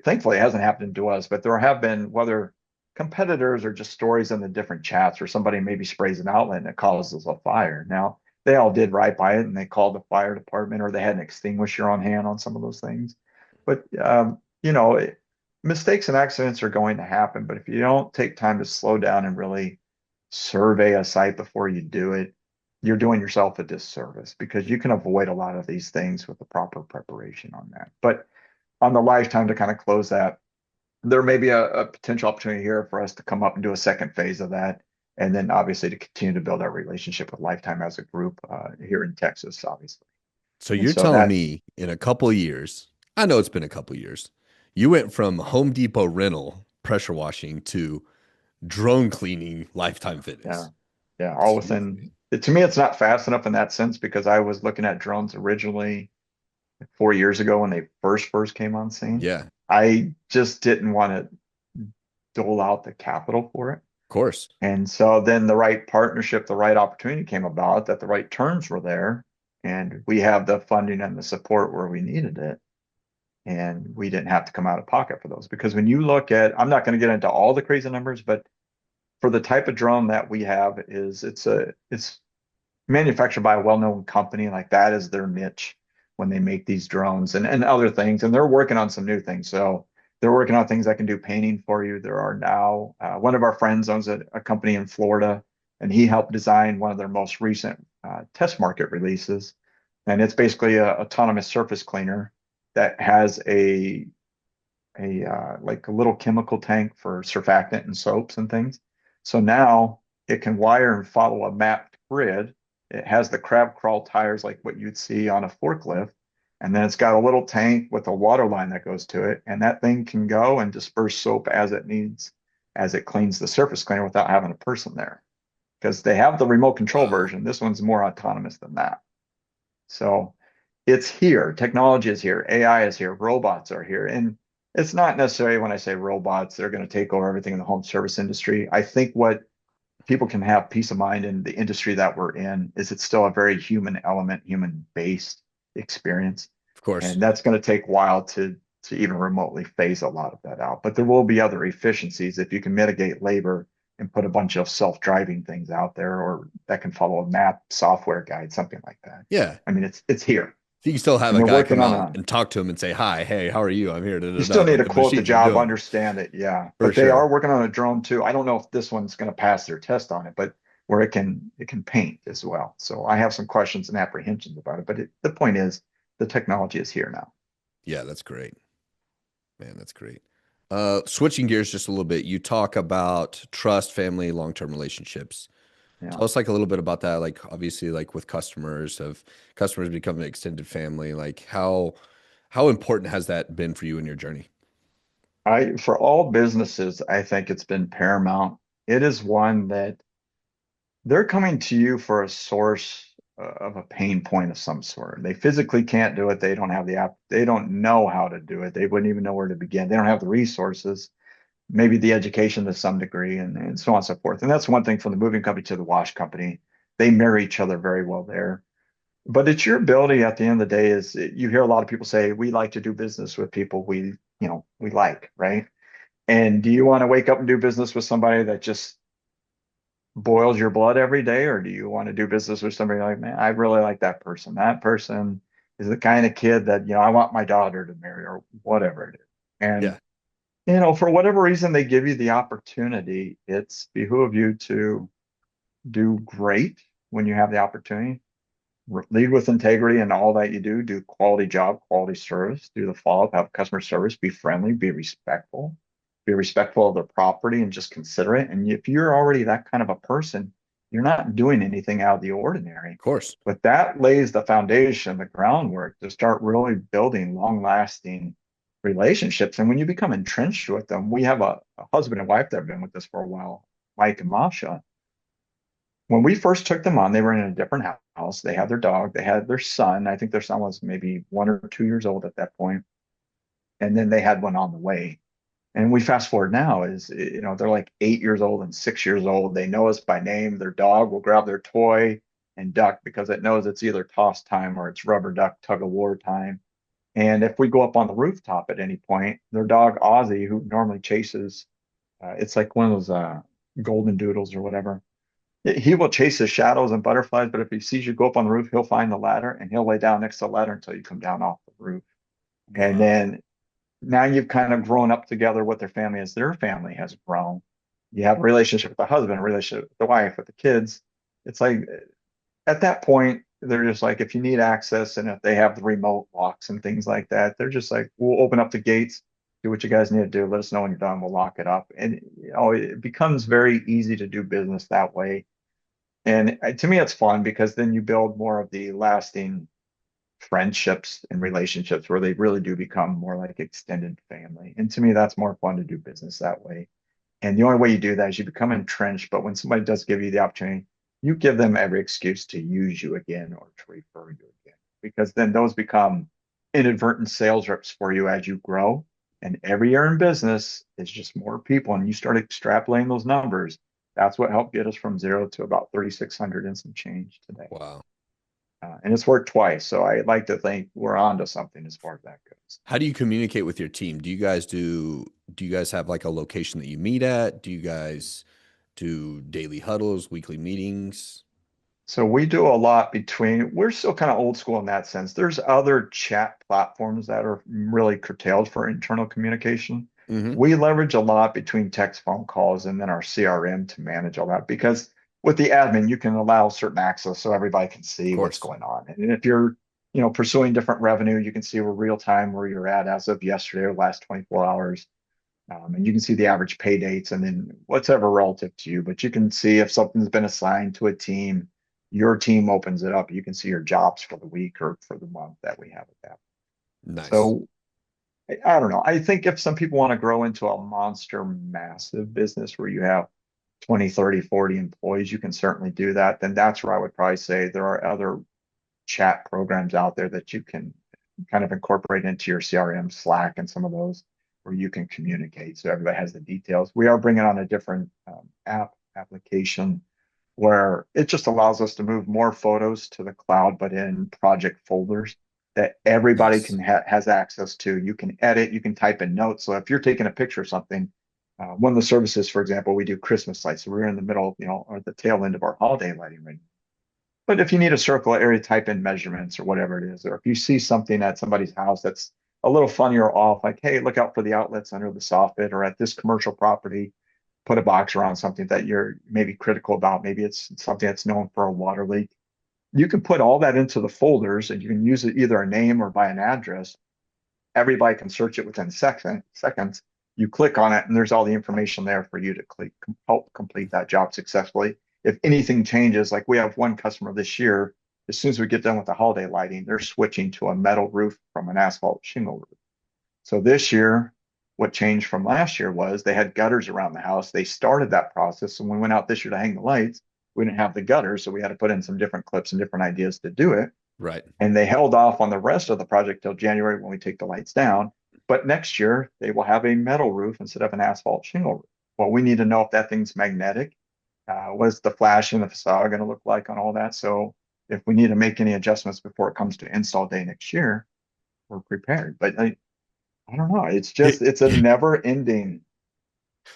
thankfully it hasn't happened to us, but there have been, whether competitors or just stories in the different chats where somebody maybe sprays an outlet and it causes a fire. Now, they all did right by it and they called the fire department or they had an extinguisher on hand on some of those things. But, mistakes and accidents are going to happen. But if you don't take time to slow down and really survey a site before you do it, you're doing yourself a disservice because you can avoid a lot of these things with the proper preparation on that. But on the lifetime, to kind of close that, there may be a potential opportunity here for us to come up and do a second phase of that. And then obviously to continue to build our relationship with Lifetime as a group here in Texas, obviously. So And you're so telling that, me in a couple of years, I know it's been a couple of years, you went from Home Depot rental pressure washing to drone cleaning Lifetime yeah, Fitness. yeah, all Jeez, within, man. to me, it's not fast enough in that sense because I was looking at drones originally 4 years ago when they first came on scene. Yeah, of I just didn't want to dole out the capital for it. course. And so then the right partnership, the right opportunity came about, that the right terms were there, and we have the funding and the support where we needed it. And we didn't have to come out of pocket for those. Because when you look at, I'm not going to get into all the crazy numbers, but for the type of drone that we have it's manufactured by a well-known company. Like that is their niche when they make these drones and other things. And they're working on some new things. So they're working on things that can do painting for you. There are now, one of our friends owns a company in Florida, and he helped design one of their most recent test market releases. And it's basically a autonomous surface cleaner that has like a little chemical tank for surfactant and soaps and things. So now it can wire and follow a mapped grid. It has the crab crawl tires like what you'd see on a forklift. And then it's got a little tank with a water line that goes to it. And that thing can go and disperse soap as it needs, as it cleans the surface cleaner without having a person there. Because they have the remote control Wow. version. This one's more autonomous than that. So it's here. Technology is here. AI is here. Robots are here. And it's not necessarily when I say robots, they're going to take over everything in the home service industry. I think what people can have peace of mind in the industry that we're in is it's still a very human element, human based experience. Of course. And that's going to take a while to even remotely phase a lot of that out. But there will be other efficiencies if you can mitigate labor and put a bunch of self-driving things out there or that can follow a map software guide, something like that. Yeah. I mean, it's here. So you can still have And a they're guy working come on out a and talk to him and say, hi, hey, how are you? I'm here. Da, you da, still da. need But to the quote the machines are job, doing it understand it, yeah. for But they are sure. working on a drone too. I don't know if this one's going to pass their test on it, but where it can paint as well. So I have some questions and apprehensions about it. But the point is, the technology is here now. Yeah, that's great. Man, that's great. Switching gears just a little bit, you talk about trust, family, long-term relationships. Yeah. Tell us like a little bit about that. Like obviously, like with customers, have customers become an extended family? Like how important has that been for you in your journey? For all businesses, I think it's been paramount. It is one that they're coming to you for a source of a pain point of some sort. They physically can't do it. They don't have the app. They don't know how to do it. They wouldn't even know where to begin. They don't have the resources, maybe the education to some degree, and so on and so forth. And that's one thing from the moving company to the wash company. They marry each other very well there. But it's your ability at the end of the day is you hear a lot of people say, we like to do business with people we like, right? And do you want to wake up and do business with somebody that just boils your blood every day, or do you want to do business with somebody like, man, I really like that person. That person is the kind of kid that, I want my daughter to marry or whatever it is. And Yeah. For whatever reason they give you the opportunity, it's behoove you to do great when you have the opportunity. Lead with integrity in all that you do. Do quality job, quality service. Do the follow-up, have customer service. Be friendly, be respectful. Be respectful of the property and just considerate. And if you're already that kind of a person, you're not doing anything out of the ordinary. Of course. But that lays the foundation, the groundwork to start really building long-lasting relationships. And when you become entrenched with them, we have a husband and wife that have been with us for a while, Mike and Masha. When we first took them on, they were in a different house. They had their dog, they had their son. I think their son was maybe 1 or 2 years old at that point, and then they had one on the way. And we fast forward now is, they're like 8 years old and 6 years old. They know us by name. Their dog will grab their toy and duck because it knows it's either toss time or it's rubber duck tug of war time. And if we go up on the rooftop at any point, their dog Ozzy, who normally chases, it's like one of those golden doodles or whatever. He will chase the shadows and butterflies, but if he sees you go up on the roof, he'll find the ladder and he'll lay down next to the ladder until you come down off the roof. And Wow. then now you've kind of grown up together with their family as their family has grown. You have a relationship with the husband, a relationship with the wife, with the kids. It's like at that point, they're just like, if you need access and if they have the remote locks and things like that, they're just like, we'll open up the gates, do what you guys need to do. Let us know when you're done. We'll lock it up. And, it becomes very easy to do business that way. And to me, it's fun because then you build more of the lasting friendships and relationships where they really do become more like extended family. And to me, that's more fun to do business that way. And the only way you do that is you become entrenched. But when somebody does give you the opportunity, you give them every excuse to use you again or to refer you again, because then those become inadvertent sales reps for you as you grow. And every year in business is just more people. And you start extrapolating those numbers. That's what helped get us from zero to about 3,600 and some change today. Wow. And it's worked twice. So I like to think we're on to something as far as that goes. How do you communicate with your team? Do you guys have like a location that you meet at? Do you guys do daily huddles, weekly meetings? So we do a lot we're still kind of old school in that sense. There's other chat platforms that are really curtailed for internal communication. Hmm. We leverage a lot between text, phone calls, and then our CRM to manage all that because with the admin, you can allow certain access so everybody can Of see what's course. going on. And if you're, pursuing different revenue, you can see where real time where you're at as of yesterday or last 24 hours. And you can see the average pay dates and then whatever relative to you, but you can see if something's been assigned to a team, your team opens it up. You can see your jobs for the week or for the month that we have with that. Nice. So I don't know. I think if some people want to grow into a monster massive business where you have 20, 30, 40 employees, you can certainly do that. Then that's where I would probably say there are other chat programs out there that you can kind of incorporate into your CRM, Slack, and some of those where you can communicate so everybody has the details. We are bringing on a different application where it just allows us to move more photos to the cloud, but in project folders that everybody Nice. can has access to. You can edit, you can type in notes. So if you're taking a picture of something, one of the services, for example, we do Christmas lights. So we're in the middle, or the tail end of our holiday lighting right. But if you need a circle area, type in measurements or whatever it is, or if you see something at somebody's house that's a little funny or off, like, hey, look out for the outlets under the soffit, or at this commercial property, put a box around something that you're maybe critical about. Maybe it's something that's known for a water leak. You can put all that into the folders and you can use it either a name or by an address. Everybody can search it within seconds. You click on it, and there's all the information there for you to help complete that job successfully. If anything changes, like we have one customer this year, as soon as we get done with the holiday lighting, they're switching to a metal roof from an asphalt shingle roof. So this year, what changed from last year was they had gutters around the house. They started that process. And when we went out this year to hang the lights, we didn't have the gutters. So we had to put in some different clips and different ideas to do it. Right. And they held off on the rest of the project till January when we take the lights down. But next year they will have a metal roof instead of an asphalt shingle roof. Well, we need to know if that thing's magnetic. What's the flash in the facade going to look like on all that? So if we need to make any adjustments before it comes to install day next year, we're prepared. But I don't know. It's a never ending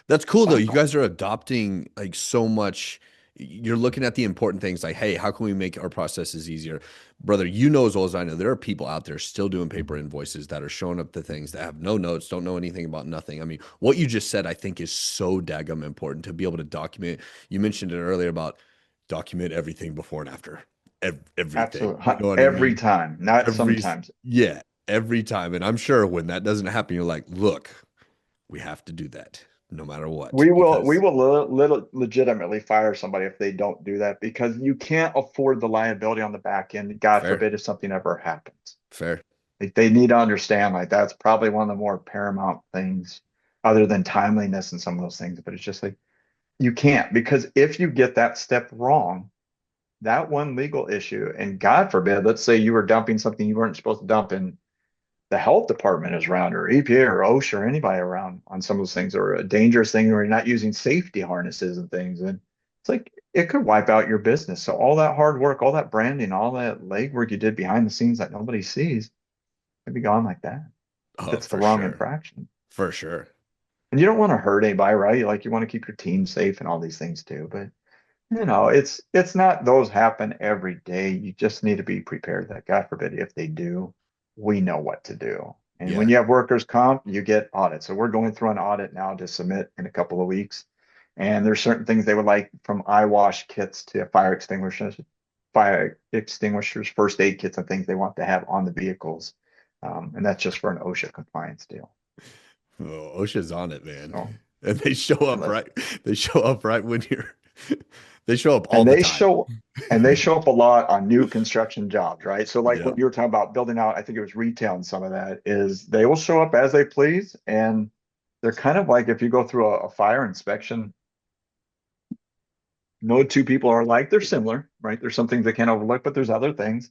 That's cool though. You cycle. guys are adopting like so much You're looking at the important things like, hey, how can we make our processes easier? Brother, you know as well as I know, there are people out there still doing paper invoices that are showing up to things that have no notes, don't know anything about nothing. I mean, what you just said, I think is so daggum important to be able to document. You mentioned it earlier about document everything before and after. Everything. Absolutely. You know what I Every mean? time, not Every, sometimes. yeah, every time. And I'm sure when that doesn't happen, you're like, look, we have to do that no matter what, We because will legitimately fire somebody if they don't do that because you can't afford the liability on the back end. God fair, forbid if something ever happens. fair. Like they need to understand like that's probably one of the more paramount things other than timeliness and some of those things. But it's just like you can't because if you get that step wrong, that one legal issue, and God forbid, let's say you were dumping something you weren't supposed to dump in the health department is around or EPA or OSHA or anybody around on some of those things or a dangerous thing where you're not using safety harnesses and things. And it's like it could wipe out your business. So all that hard work, all that branding, all that legwork you did behind the scenes that nobody sees could be gone like that if Oh, it's the for wrong sure. infraction. For sure. And you don't want to hurt anybody, right? Like you want to keep your team safe and all these things too. But it's not those happen every day. You just need to be prepared that God forbid if they do, we know what to do. And when Yeah. you have workers' comp, you get audits. So we're going through an audit now to submit in a couple of weeks. And there's certain things they would like from eye wash kits to fire extinguishers, first aid kits, and things they want to have on the vehicles. And that's just for an OSHA compliance deal. Oh, OSHA's on it, man. So And they show up unless right. They show up right when you're they show up all and the they time. show and they show up a lot on new construction jobs, right? So like when Yep. you were talking about building out, I think it was retail and some of that is they will show up as they please. And they're kind of like if you go through a fire inspection, no two people are alike. They're similar, right? There's some things they can't overlook, but there's other things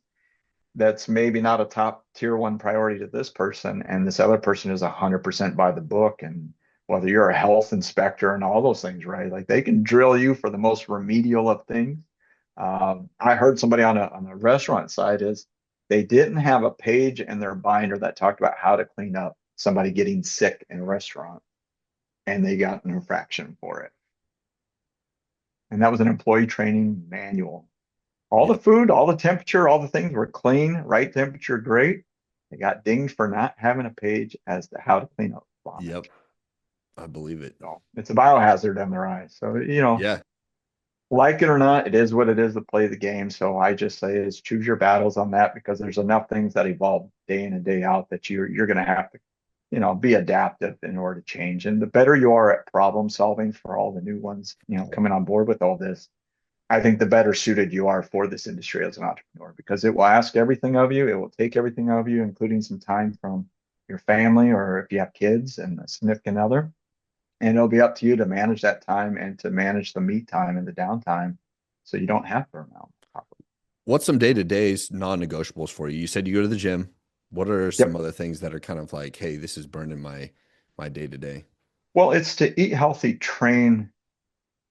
that's maybe not a top tier one priority to this person. And this other person is 100% by the book. And whether you're a health inspector and all those things, right? Like they can drill you for the most remedial of things. I heard somebody on the restaurant side is they didn't have a page in their binder that talked about how to clean up somebody getting sick in a restaurant, and they got an infraction for it. And that was an employee training manual. All the Yep. food, all the temperature, all the things were clean, right temperature, great. They got dinged for not having a page as to how to clean up vomit. Yep. I believe it. So it's a biohazard in their eyes. So, Yeah. like it or not, it is what it is to play the game. So I just say is choose your battles on that because there's enough things that evolve day in and day out that you're going to have to, be adaptive in order to change. And the better you are at problem solving for all the new ones, coming on board with all this, I think the better suited you are for this industry as an entrepreneur because it will ask everything of you. It will take everything of you, including some time from your family or if you have kids and a significant other. And it'll be up to you to manage that time and to manage the me time and the downtime so you don't have burnout. What's some day-to-days non-negotiables for you? You said you go to the gym. What are some Yep. other things that are kind of like, hey, this is burning my day-to-day? Well, it's to eat healthy, train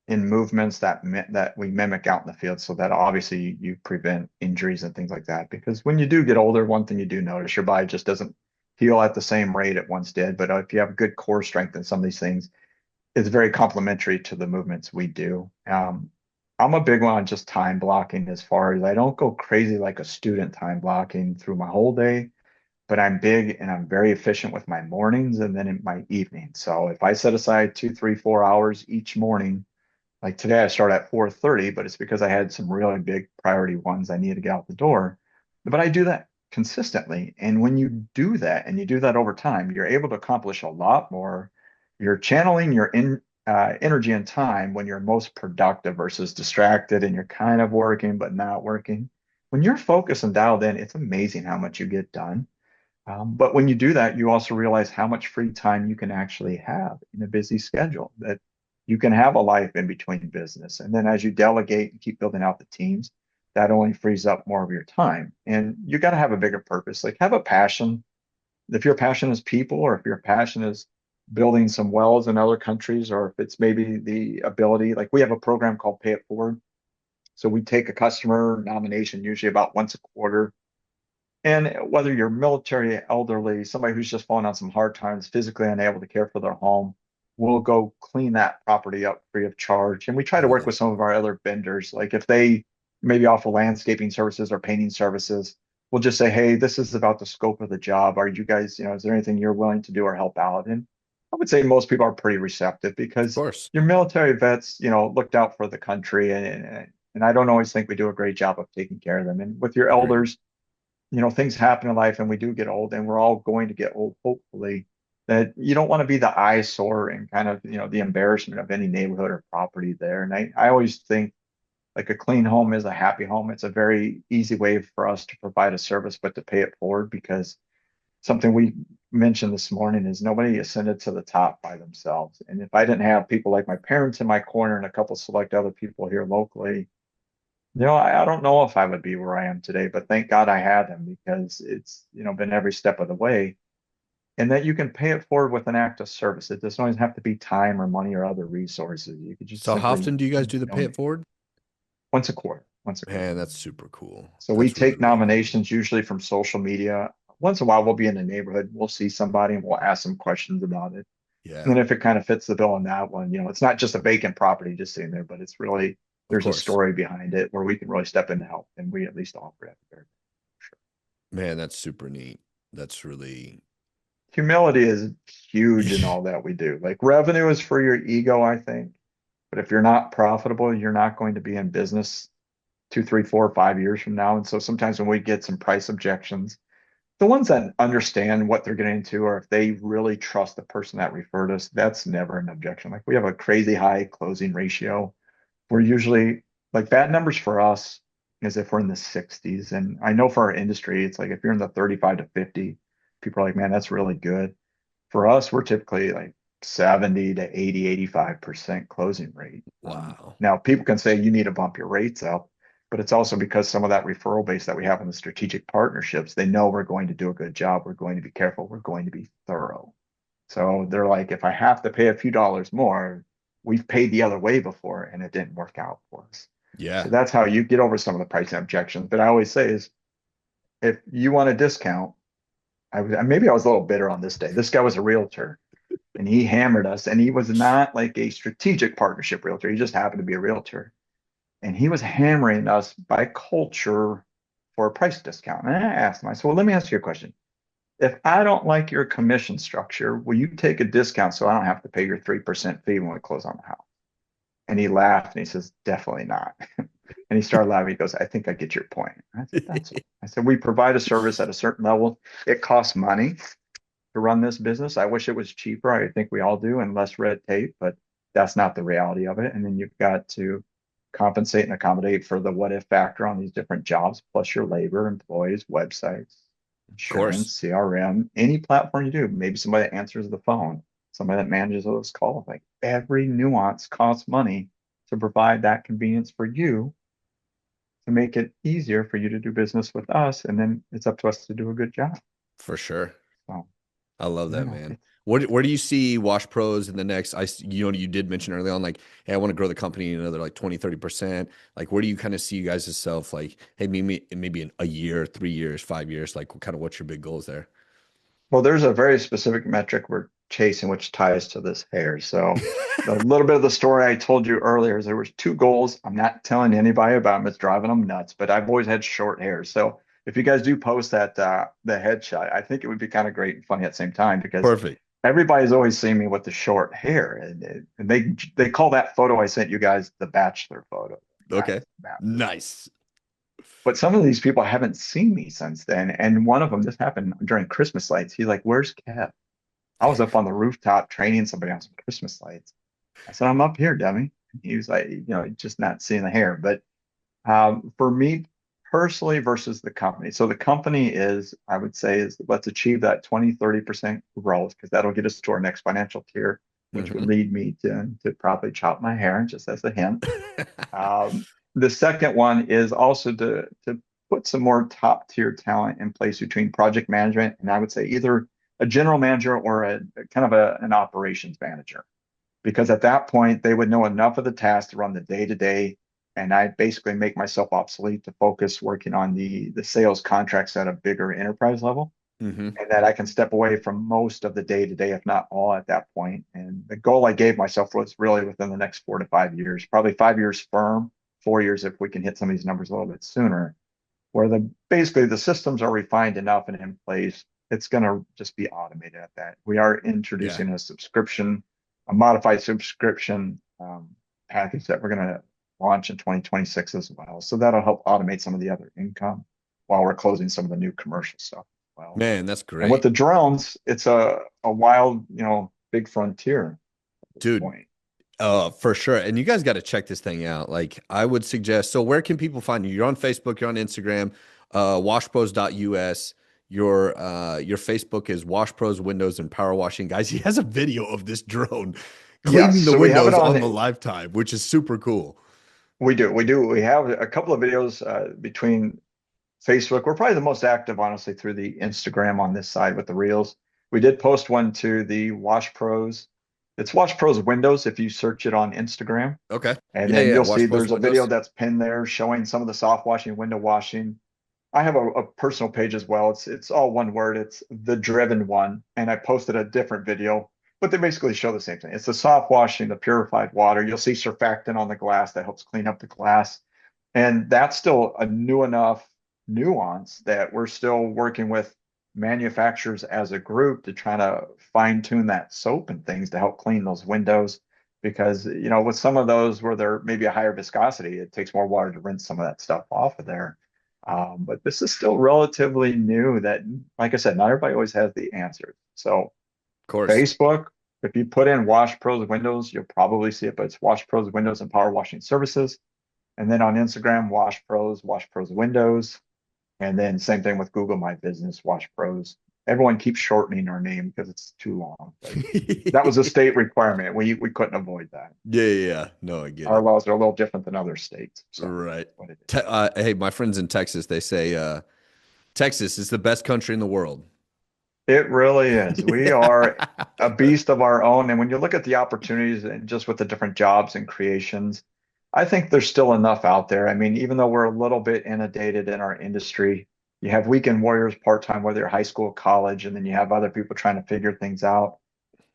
in movements that we mimic out in the field so that obviously you prevent injuries and things like that. Because when you do get older, one thing you do notice your body just doesn't heal at the same rate it once did. But if you have good core strength in some of these things, it's very complementary to the movements we do. I'm a big one on just time blocking as far as I don't go crazy like a student time blocking through my whole day, but I'm big and I'm very efficient with my mornings and then in my evenings. So if I set aside 2, 3, 4 hours each morning, like today I start at 4:30, but it's because I had some really big priority ones I needed to get out the door. But I do that consistently. And when you do that and you do that over time, you're able to accomplish a lot more. You're channeling your energy and time when you're most productive versus distracted and you're kind of working but not working. When you're focused and dialed in, it's amazing how much you get done. But when you do that, you also realize how much free time you can actually have in a busy schedule, that you can have a life in between business. And then as you delegate and keep building out the teams, that only frees up more of your time. And you got to have a bigger purpose, like have a passion. If your passion is people, or if your passion is building some wells in other countries, or if it's maybe the ability, like we have a program called Pay It Forward. So we take a customer nomination usually about once a quarter, and whether you're military, elderly, somebody who's just fallen on some hard times, physically unable to care for their home, we'll go clean that property up free of charge. And we try to work Yeah. with some of our other vendors. Like if they maybe offer landscaping services or painting services, we'll just say, hey, this is about the scope of the job. Are you guys, is there anything you're willing to do or help out? And I would say most people are pretty receptive Of because course. your military vets, looked out for the country and I don't always think we do a great job of taking care of them. And with your Agreed. elders, things happen in life and we do get old and we're all going to get old, hopefully, that you don't want to be the eyesore and kind of, the embarrassment of any neighborhood or property there. And I always think like a clean home is a happy home. It's a very easy way for us to provide a service, but to pay it forward because something we mentioned this morning is nobody ascended to the top by themselves. And if I didn't have people like my parents in my corner and a couple select other people here locally, I don't know if I would be where I am today, but thank God I had them because it's, been every step of the way. And that you can pay it forward with an act of service. It doesn't always have to be time or money or other resources. You could just So how simply often do you guys do the pay it donate forward? once a quarter, once a quarter. Man, that's super cool. So we That's really, take really cool. nominations usually from social media. Once in a while, we'll be in the neighborhood, we'll see somebody and we'll ask them questions about it. And Yeah, then if it kind of fits the bill on that one, it's not just a vacant property just sitting there, but it's really of there's a course. story behind it where we can really step in to help, and we at least offer it. Sure. Man, that's super neat. That's really, Humility is huge in all that we do. Like revenue is for your ego, I think. But if you're not profitable, you're not going to be in business 2, 3, 4, 5 years from now. And so sometimes when we get some price objections, the ones that understand what they're getting into, or if they really trust the person that referred us, that's never an objection. Like we have a crazy high closing ratio. We're usually like bad numbers for us is if we're in the 60s. And I know for our industry, it's like if you're in the 35 to 50, people are like, man, that's really good. For us, we're typically like 70 to 80, 85% closing rate. wow. Now, people can say you need to bump your rates up, but it's also because some of that referral base that we have in the strategic partnerships, they know we're going to do a good job. We're going to be careful. We're going to be thorough. So they're like, if I have to pay a few dollars more, we've paid the other way before and it didn't work out for us. So Yeah. that's how you get over some of the pricing objections. But I always say is if you want a discount, maybe I was a little bitter on this day. This guy was a realtor and he hammered us, and he was not like a strategic partnership realtor. He just happened to be a realtor, and he was hammering us by culture for a price discount. And I asked him, I said, well, let me ask you a question. If I don't like your commission structure, will you take a discount so I don't have to pay your 3% fee when we close on the house? And he laughed and he says, definitely not. And he started laughing. He goes, I think I get your point. I said, that's all. I said, we provide a service at a certain level. It costs money to run this business. I wish it was cheaper. I think we all do and less red tape, but that's not the reality of it. And then you've got to compensate and accommodate for the what if factor on these different jobs, plus your labor, employees, websites, Of course. insurance, CRM, any platform you do. Maybe somebody that answers the phone, somebody that manages those calls. Like every nuance costs money to provide that convenience for you to make it easier for you to do business with us. And then it's up to us to do a good job. For sure. So, I love you that, know, man. it's Where do you see Wash Pros in the next, you did mention early on, like, hey, I want to grow the company another like 20, 30%. Like, where do you kind of see you guys yourself? Like, hey, maybe in a year, 3 years, 5 years, like kind of what's your big goals there? well, there's a very specific metric we're chasing, which ties to this hair. So a little bit of the story I told you earlier is there was two goals. I'm not telling anybody about them. It's driving them nuts, but I've always had short hair. So if you guys do post that the headshot, I think it would be kind of great and funny at the same time because Perfect. everybody's always seeing me with the short hair, and they call that photo I sent you guys the bachelor photo. Guys, Okay. bachelor. Nice. But some of these people haven't seen me since then. And one of them, this happened during Christmas lights. He's like, "Where's Kev?" I was up on the rooftop training somebody on some Christmas lights. I said, I'm up here, dummy. He was like, just not seeing the hair. But for me personally versus the company. So the company is, I would say, is let's achieve that 20, 30% growth because that'll get us to our next financial tier, which would Hmm. lead me to probably chop my hair, just as a hint. The second one is also to put some more top tier talent in place between project management and I would say either a general manager or a kind of an operations manager. Because at that point, they would know enough of the tasks to run the day to day. And I basically make myself obsolete to focus working on the sales contracts at a bigger enterprise level. Hmm. and that I can step away from most of the day to day, if not all at that point. And the goal I gave myself was really within the next 4 to 5 years, probably 5 years firm, 4 years if we can hit some of these numbers a little bit sooner, where the basically the systems are refined enough and in place. It's going to just be automated at that. We are Yeah. introducing a subscription, a modified subscription package that we're going to launch in 2026 as well. So that'll help automate some of the other income while we're closing some of the new commercial stuff as well. Man, that's And with great. the drones, it's a wild, big frontier at this Dude, point. for sure. And you guys got to check this thing out. Like I would suggest, so where can people find you? You're on Facebook, you're on Instagram, washpros.us. Your Facebook is WashPros Windows and Power Washing. Guys, he has a video of this drone Yes, cleaning the so we have it windows on. on the lifetime, which is super cool. We do. We have a couple of videos between Facebook. We're probably the most active, honestly, through the Instagram on this side with the Reels. We did post one to the Wash Pros. It's Wash Pros Windows if you search it on Instagram. Okay. And Yeah, then yeah. you'll see WashPros there's a video Windows. that's pinned there showing some of the soft washing, window washing. I have a personal page as well. It's all one word. It's the driven one. And I posted a different video, but they basically show the same thing. It's the soft washing, the purified water. You'll see surfactant on the glass that helps clean up the glass. And that's still a new enough nuance that we're still working with manufacturers as a group to try to fine tune that soap and things to help clean those windows. Because, with some of those where they're maybe a higher viscosity, it takes more water to rinse some of that stuff off of there. But this is still relatively new that, like I said, not everybody always has the answers. So Of course. Facebook, if you put in Wash Pros Windows, you'll probably see it, but it's Wash Pros Windows and Power Washing Services. And then on Instagram, Wash Pros Windows. And then same thing with Google My Business, Wash Pros. Everyone keeps shortening our name because it's too long. But that was a state requirement. We couldn't avoid that. Yeah, yeah, yeah. No, I get Our it. laws are a little different than other states. So Right. what it is. Hey, my friends in Texas, they say Texas is the best country in the world. It really is. We are a beast of our own. And when you look at the opportunities and just with the different jobs and creations, I think there's still enough out there. I mean, even though we're a little bit inundated in our industry, you have weekend warriors part-time, whether you're high school, college, and then you have other people trying to figure things out.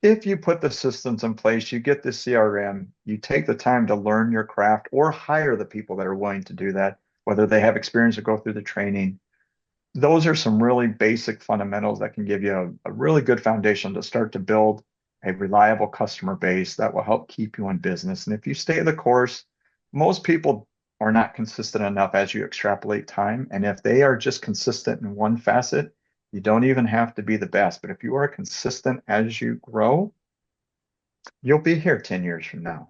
If you put the systems in place, you get the CRM, you take the time to learn your craft or hire the people that are willing to do that, whether they have experience or go through the training. Those are some really basic fundamentals that can give you a really good foundation to start to build a reliable customer base that will help keep you in business. And if you stay the course, most people are not consistent enough as you extrapolate time. And if they are just consistent in one facet, you don't even have to be the best. But if you are consistent as you grow, you'll be here 10 years from now.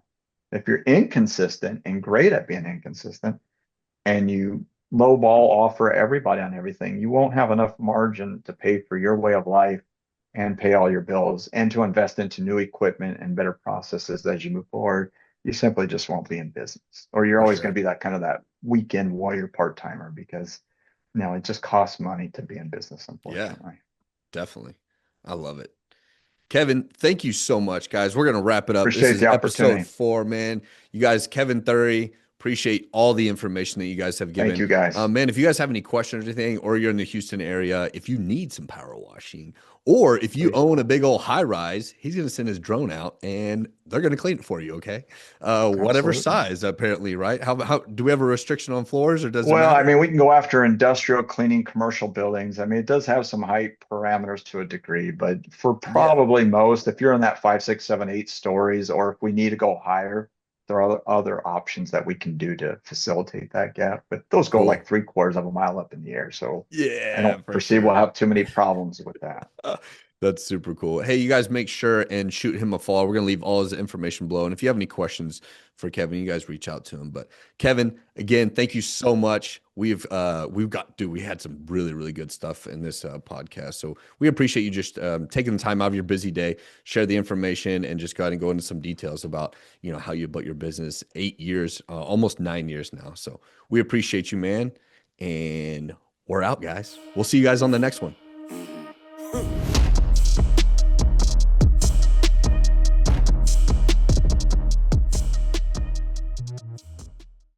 If you're inconsistent and great at being inconsistent, and you lowball offer everybody on everything, you won't have enough margin to pay for your way of life and pay all your bills and to invest into new equipment and better processes as you move forward. You simply just won't be in business, or you're For always going sure. to be that kind of that weekend warrior part timer because it just costs money to be in business, Yeah, unfortunately. definitely. I love it. Kevin, thank you so much, guys. We're gonna wrap it up. This Appreciate is the episode opportunity. 4, man. You guys, Kevin Thury, appreciate all the information that you guys have Thank given. you, guys. Man, if you guys have any questions or anything, or you're in the Houston area, if you need some power washing, or if you Please own a call. big old high rise, he's gonna send his drone out and they're gonna clean it for you. Okay, whatever Absolutely. size, apparently, right? How do we have a restriction on floors, or does it Well, I matter? mean, we can go after industrial cleaning commercial buildings. I mean, it does have some height parameters to a degree, but for Yeah, probably most, if you're in that 5, 6, 7, 8 stories, or if we need to go higher, there are other options that we can do to facilitate that gap. But those go cool. like 3/4 of a mile up in the air. So I Yeah, don't for foresee we'll sure. have too many problems with that. That's super cool. Hey, you guys make sure and shoot him a follow. We're going to leave all his information below. And if you have any questions for Kevin, you guys reach out to him. But Kevin, again, thank you so much. We had some really, really good stuff in this podcast. So we appreciate you just taking the time out of your busy day, share the information, and just go ahead and go into some details about, how you built your business 8 years, almost 9 years now. So we appreciate you, man. And we're out, guys. We'll see you guys on the next one.